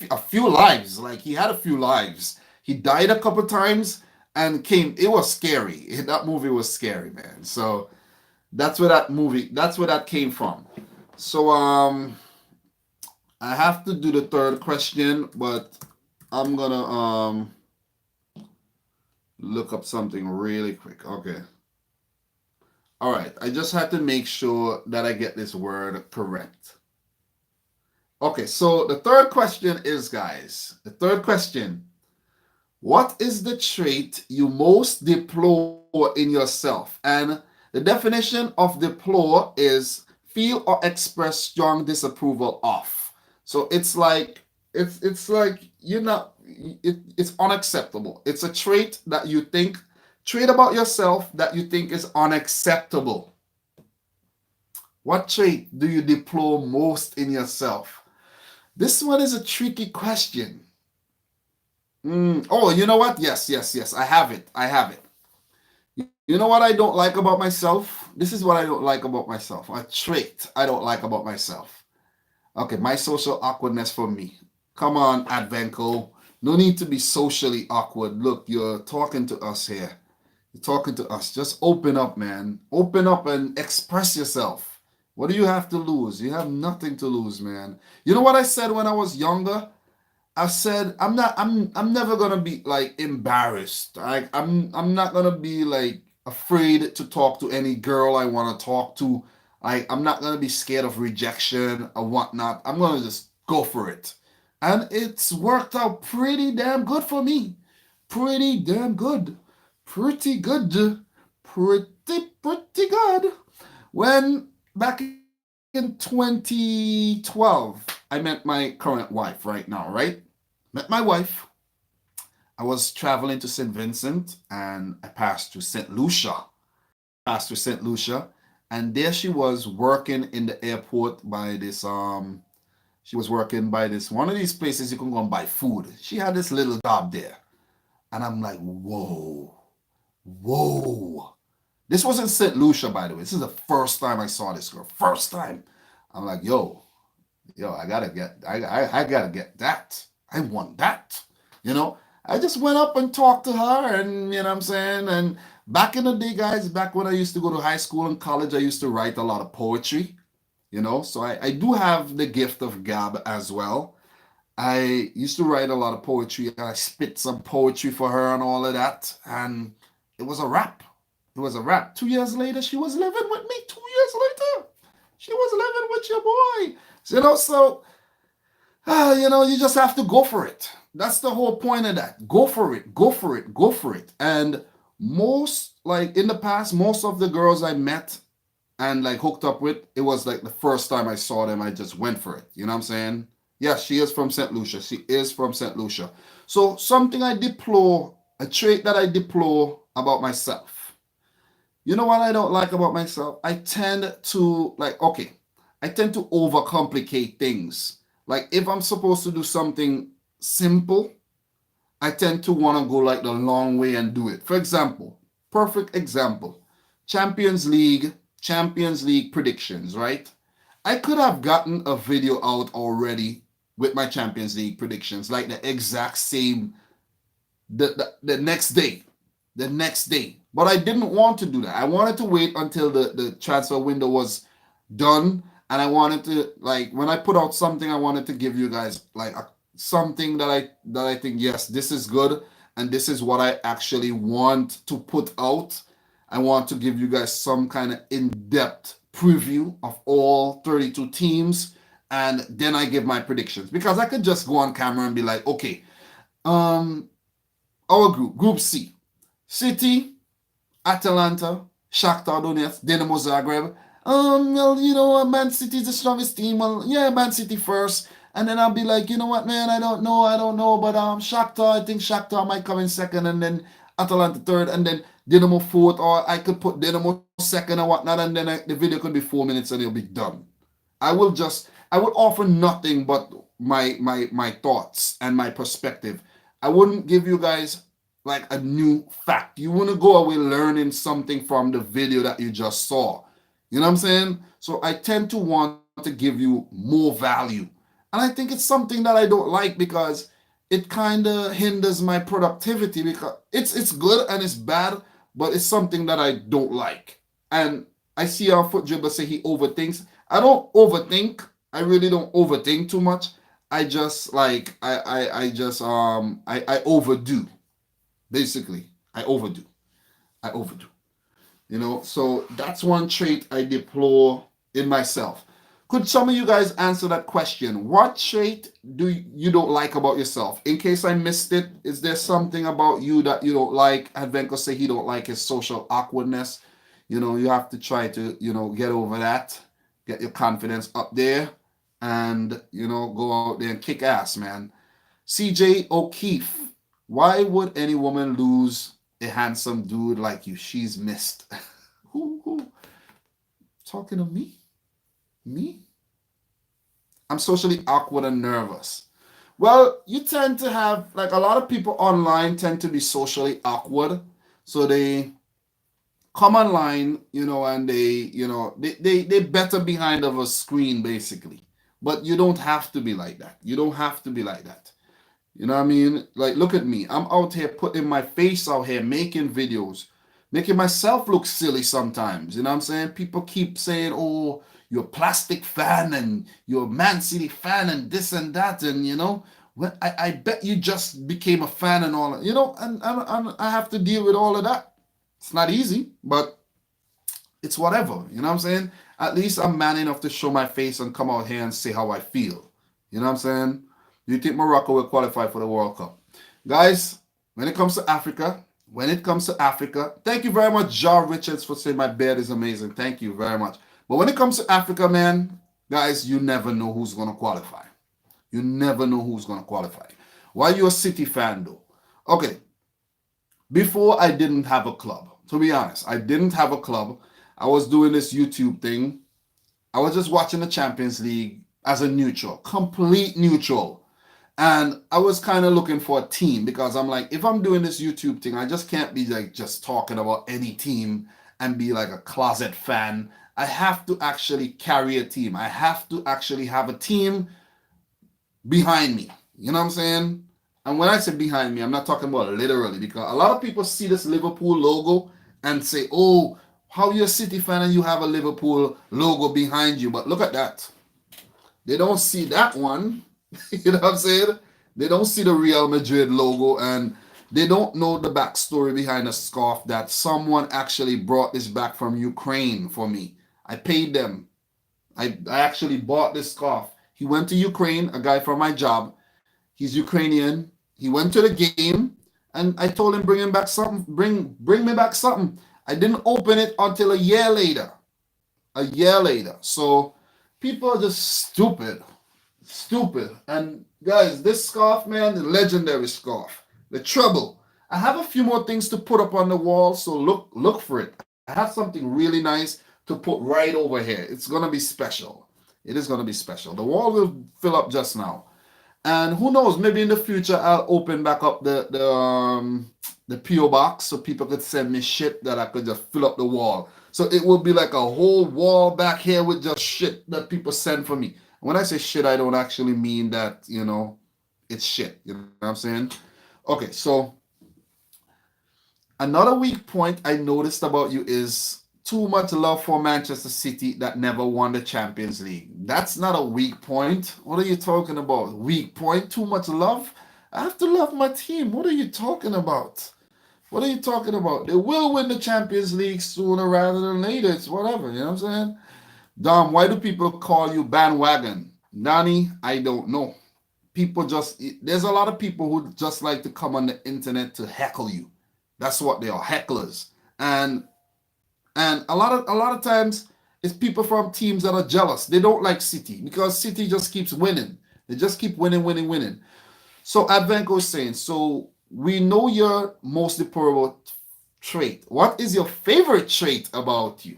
a few lives. Like, he had a few lives. He died a couple times and it was scary. That movie was scary, man. So that's where that came from. So I have to do the third question, but I'm gonna look up something really quick. Okay. All right, I just had to make sure that I get this word correct. Okay, so the third question is, guys, what is the trait you most deplore in yourself? And the definition of deplore is feel or express strong disapproval of. So it's like it's unacceptable. It's a trait about yourself that you think is unacceptable. What trait do you deplore most in yourself? This one is a tricky question. Oh, you know what? Yes. I have it. You know what I don't like about myself? This is what I don't like about myself. A trait I don't like about myself. Okay, my social awkwardness for me. Come on, Advenco. No need to be socially awkward. Look, you're talking to us here. You're talking to us. Just open up, man. Open up and express yourself. What do you have to lose? You have nothing to lose, man. You know what I said when I was younger? I said I'm never gonna be like embarrassed. I'm not gonna be like afraid to talk to any girl I want to talk to. I'm not gonna be scared of rejection or whatnot. I'm gonna just go for it. And it's worked out pretty damn good for me. Pretty damn good. Pretty good. Pretty good. When back in 2012, I met my current wife right now, right? Met my wife. I was traveling to St. Vincent and I passed through St. Lucia. And there she was working in the airport by this she was working by this one of these places you can go and buy food. She had this little job there. And I'm like, whoa. This was in St. Lucia, by the way. This is the first time I saw this girl. First time. I'm like, yo, I gotta get that. I want that. I just went up and talked to her, and you know what I'm saying? And back in the day, guys, back when I used to go to high school and college, I used to write a lot of poetry. So I do have the gift of gab as well. I used to write a lot of poetry, and I spit some poetry for her and all of that, and it was a wrap. 2 years later, she was living with me. 2 years later, she was living with your boy. So you just have to go for it. That's the whole point of that. Go for it. And most, like in the past, most of the girls I met and like hooked up with, it was like the first time I saw them, I just went for it. You know what I'm saying? Yeah, she is from St. Lucia. She is from St. Lucia. So something I deplore, a trait that I deplore about myself. You know what I don't like about myself? I tend to like, okay, I tend to overcomplicate things. Like if I'm supposed to do something simple, I tend to want to go like the long way and do it. For example, perfect example, Champions League predictions, right? I could have gotten a video out already with my Champions League predictions, like the exact same the next day. The next day. But I didn't want to do that. I wanted to wait until the transfer window was done. And I wanted to, like, when I put out something, I wanted to give you guys like something that I think, yes, this is good, and this is what I actually want to put out. I want to give you guys some kind of in-depth preview of all 32 teams, and then I give my predictions, because I could just go on camera and be like, okay, our group C, City, Atalanta, Shakhtar Donetsk, Dinamo Zagreb. Well, you know what, Man City is the strongest team. Well, yeah, Man City first. And then I'll be like, you know what, man, I don't know. But Shakhtar, I think Shakhtar might come in second, and then Atalanta third, and then Dinamo fourth, or I could put Dinamo second or whatnot, and then the video could be 4 minutes and it'll be done. I will offer nothing but my thoughts and my perspective. I wouldn't give you guys like a new fact. You want to go away learning something from the video that you just saw. You know what I'm saying? So I tend to want to give you more value. And I think it's something that I don't like, because it kind of hinders my productivity, because it's good and it's bad, but it's something that I don't like. And I see our foot dribbler say he overthinks. I don't overthink. I really don't overthink too much. I just like I overdo. Basically, I overdo. You know, so that's one trait I deplore in myself. Could some of you guys answer that question? What trait do you don't like about yourself? In case I missed it, is there something about you that you don't like? Advenko say he don't like his social awkwardness. You know, you have to try to, get over that, get your confidence up there, and, go out there and kick ass, man. CJ O'Keefe, why would any woman lose a handsome dude like you? She's missed. Who? Talking to me? Me? I'm socially awkward and nervous. Well, you tend to have, like, a lot of people online tend to be socially awkward. So they come online, and they better behind of a screen, basically. But you don't have to be like that. You don't have to be like that. You know what I mean? Like, look at me. I'm out here putting my face out here, making videos, making myself look silly sometimes. You know what I'm saying? People keep saying, oh, you're a plastic fan and you're a Man City fan and this and that. And, when I bet you just became a fan and all that, and I have to deal with all of that. It's not easy, but it's whatever. You know what I'm saying? At least I'm man enough to show my face and come out here and say how I feel. You know what I'm saying? Do you think Morocco will qualify for the World Cup? Guys, when it comes to Africa, thank you very much, Jar Richards, for saying my bed is amazing. Thank you very much. But when it comes to Africa, man, guys, you never know who's going to qualify. You never know who's going to qualify. Why are you a City fan, though? Okay. Before, I didn't have a club. To be honest, I didn't have a club. I was doing this YouTube thing. I was just watching the Champions League as a neutral, complete neutral. And I was kind of looking for a team, because I'm like, if I'm doing this YouTube thing, I just can't be like just talking about any team and be like a closet fan. I have to actually carry a team. I have to actually have a team behind me. You know what I'm saying? And when I say behind me, I'm not talking about literally, because a lot of people see this Liverpool logo and say, oh, how you're a City fan and you have a Liverpool logo behind you. But look at that. They don't see that one. You know what I'm saying? They don't see the Real Madrid logo, and they don't know the backstory behind the scarf, that someone actually brought this back from Ukraine for me. I paid them. I actually bought this scarf. He went to Ukraine, a guy from my job. He's Ukrainian. He went to the game, and I told him, bring him back something. Bring me back something. I didn't open it until a year later. a year later. So people are just stupid. Stupid. And guys, this scarf, man, the legendary scarf. The trouble. I have a few more things to put up on the wall, so look for it. I have something really nice to put right over here. It's gonna be special. It is gonna be special. The wall will fill up just now. And who knows, maybe in the future I'll open back up the PO box so people could send me shit that I could just fill up the wall. So it will be like a whole wall back here with just shit that people send for me. When I say shit, I don't actually mean that, it's shit. You know what I'm saying? Okay, so another weak point I noticed about you is too much love for Manchester City that never won the Champions League. That's not a weak point. What are you talking about? Weak point? Too much love? I have to love my team. What are you talking about? What are you talking about? They will win the Champions League sooner rather than later. It's whatever. You know what I'm saying? Dom, why do people call you bandwagon? Danny, I don't know. There's a lot of people who just like to come on the internet to heckle you. That's what they are, hecklers. And a lot of times it's people from teams that are jealous. They don't like City because City just keeps winning. They just keep winning, winning, winning. So Advenko is saying, so we know your most deplorable trait. What is your favorite trait about you?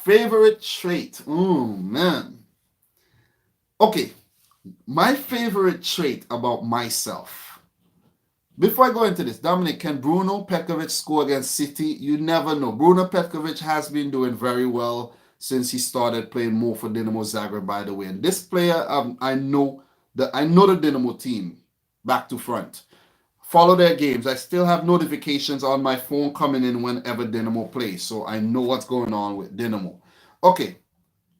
Favorite trait? Oh, man. Okay. My favorite trait about myself. Before I go into this, Dominic, can Bruno Petkovic score against City? You never know. Bruno Petkovic has been doing very well since he started playing more for Dinamo Zagreb, by the way. And this player, I know the Dinamo team back to front. Follow their games. I still have notifications on my phone coming in whenever Dinamo plays, so I know what's going on with Dinamo. Okay,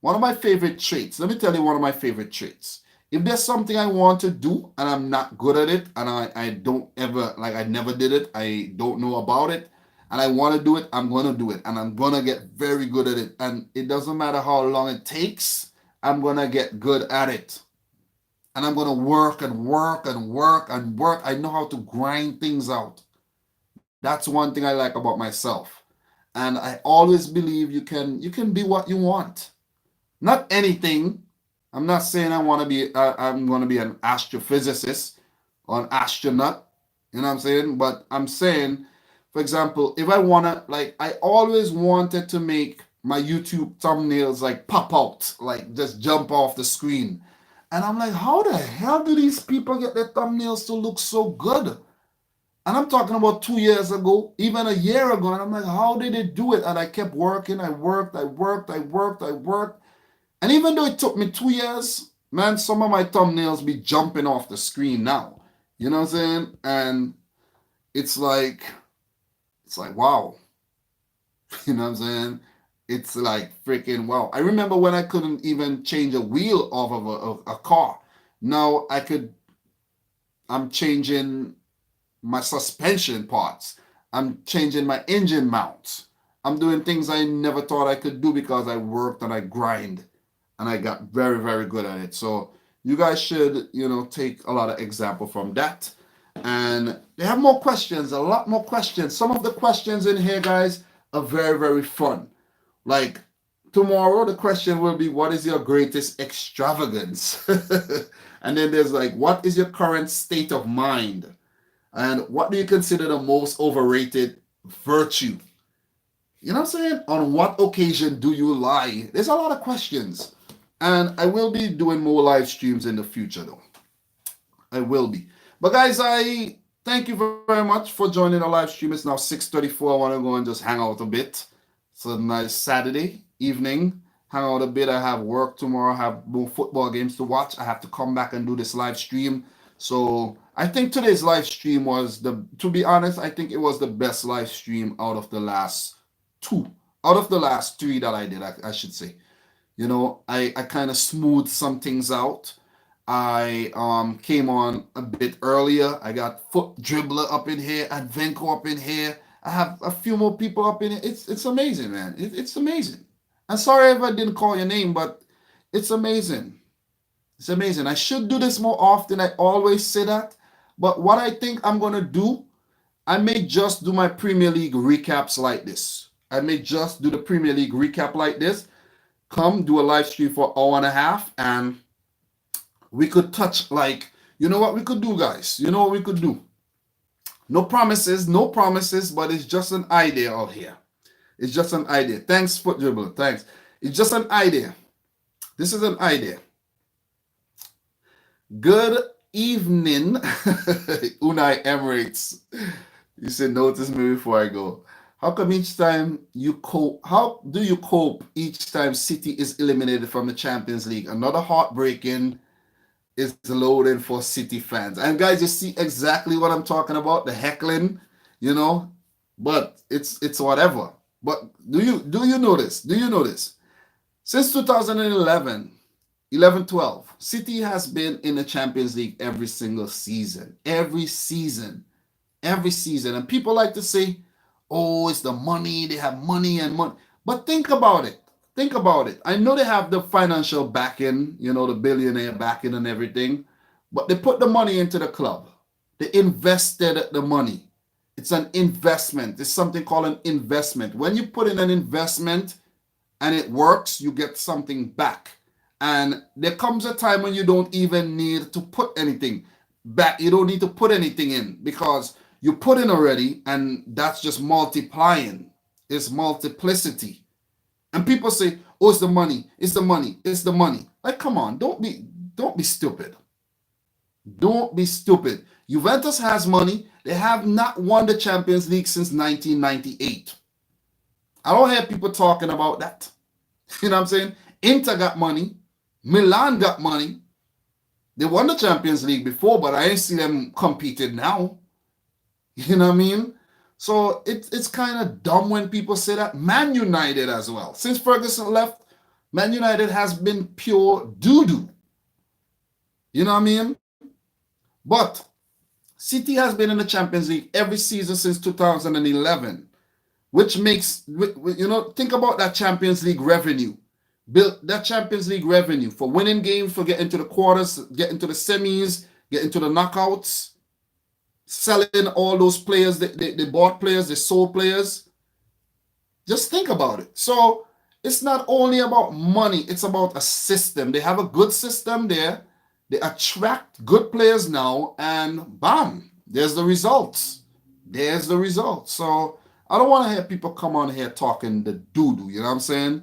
one of my favorite traits. Let me tell you one of my favorite traits. If there's something I want to do and I'm not good at it and I don't ever, like I never did it, I don't know about it, and I want to do it, I'm going to do it. And I'm going to get very good at it. And it doesn't matter how long it takes, I'm going to get good at it. And I'm going to work and work and work and work. I know how to grind things out. That's one thing I like about myself. And I always believe you can be what you want. Not anything. I'm not saying I'm going to be an astrophysicist or an astronaut, you know what I'm saying? But I'm saying, for example, if I want to, like, I always wanted to make my YouTube thumbnails like pop out, like just jump off the screen. And I'm like, how the hell do these people get their thumbnails to look so good? And I'm talking about 2 years ago, even a year ago. And I'm like, how did they do it? And I kept working. I worked. And even though it took me 2 years, man, some of my thumbnails be jumping off the screen now. You know what I'm saying? And it's like, wow. You know what I'm saying? It's like freaking wow. I remember when I couldn't even change a wheel off of a car. Now I'm changing my suspension parts. I'm changing my engine mounts. I'm doing things I never thought I could do because I worked and I grind. And I got very, very good at it. So you guys should, take a lot of example from that. And they have more questions, a lot more questions. Some of the questions in here, guys, are very, very fun. Like tomorrow, the question will be, what is your greatest extravagance? And then there's like, what is your current state of mind? And what do you consider the most overrated virtue? You know what I'm saying? On what occasion do you lie? There's a lot of questions. And I will be doing more live streams in the future, though. I will be. But guys, I thank you very much for joining the live stream. It's now 6:34. I want to go and just hang out a bit. It's a nice Saturday evening. Hang out a bit. I have work tomorrow. I have more football games to watch. I have to come back and do this live stream. So I think today's live stream was to be honest, I think it was the best live stream out of the last three that I did, I should say. I kind of smoothed some things out. I came on a bit earlier. I got Foot Dribbler up in here, Advenko up in here. I have a few more people up in it. It's amazing, man. It's amazing. I'm sorry if I didn't call your name, but it's amazing. It's amazing. I should do this more often. I always say that. But what I think I'm going to do, I may just do my Premier League recaps like this. I may just do the Premier League recap like this. come do a live stream for an hour and a half, and we could touch, like, you know what we could do, guys? You know what we could do? No promises, but it's just an idea out here. It's just an idea. Thanks, Foot Dribbler. Thanks. It's just an idea. This is an idea. Good evening, Unai Emirates. You said, notice me before I go. How come each time you cope? How do you cope each time City is eliminated from the Champions League? Another heartbreaking is loading for City fans. And guys, you see exactly what I'm talking about. The heckling, you know. But it's whatever. But do you notice? Do you notice? Since 2011, 11-12, City has been in the Champions League every single season. Every season. Every season. And people like to say, oh, it's the money. They have money and money. But think about it. Think about it. I know they have the financial backing, you know, the billionaire backing and everything. But they put the money into the club. They invested the money. It's an investment. It's something called an investment. When you put in an investment and it works, you get something back. And there comes a time when you don't even need to put anything back. You don't need to put anything in because you put in already, and that's just multiplying. It's multiplicity. And people say, oh, it's the money. It's the money. It's the money. Like, come on, don't be stupid. Don't be stupid. Juventus has money. They have not won the Champions League since 1998. I don't hear people talking about that. You know what I'm saying? Inter got money. Milan got money. They won the Champions League before, but I ain't see them competing now. You know what I mean? So it's kind of dumb when people say that. Man United as well. Since Ferguson left, Man United has been pure doo-doo. You know what I mean? But City has been in the Champions League every season since 2011, which makes, you know, think about that Champions League revenue. Build that Champions League revenue for winning games, for getting to the quarters, getting to the semis, getting to the knockouts, selling all those players, they bought players, they sold players. Just think about it. So it's not only about money, it's about a system. They have a good system there. They attract good players now, and bam, there's the results. There's the results. So I don't want to hear people come on here talking the doo-doo, you know what I'm saying?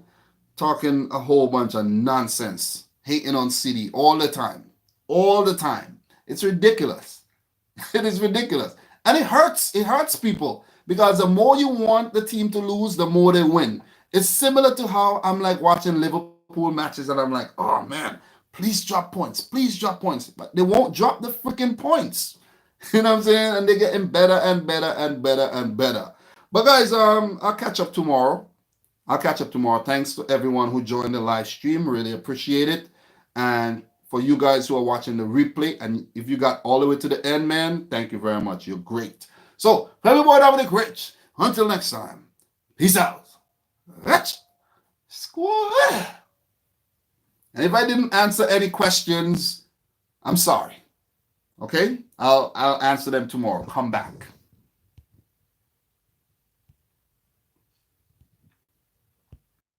Talking a whole bunch of nonsense, hating on City all the time. All the time. It's ridiculous. It is ridiculous. And it hurts. It hurts people because the more you want the team to lose, the more they win. It's similar to how I'm like watching Liverpool matches and I'm like, oh man, please drop points. Please drop points. But they won't drop the freaking points. You know what I'm saying? And they're getting better and better and better and better. But guys, I'll catch up tomorrow. Thanks to everyone who joined the live stream. Really appreciate it. And for you guys who are watching the replay, and if you got all the way to the end, man, thank you very much. You're great. So, family boy Dominic Rich. Until next time, peace out. Rich. Squad. And if I didn't answer any questions, I'm sorry. Okay? I'll answer them tomorrow. Come back.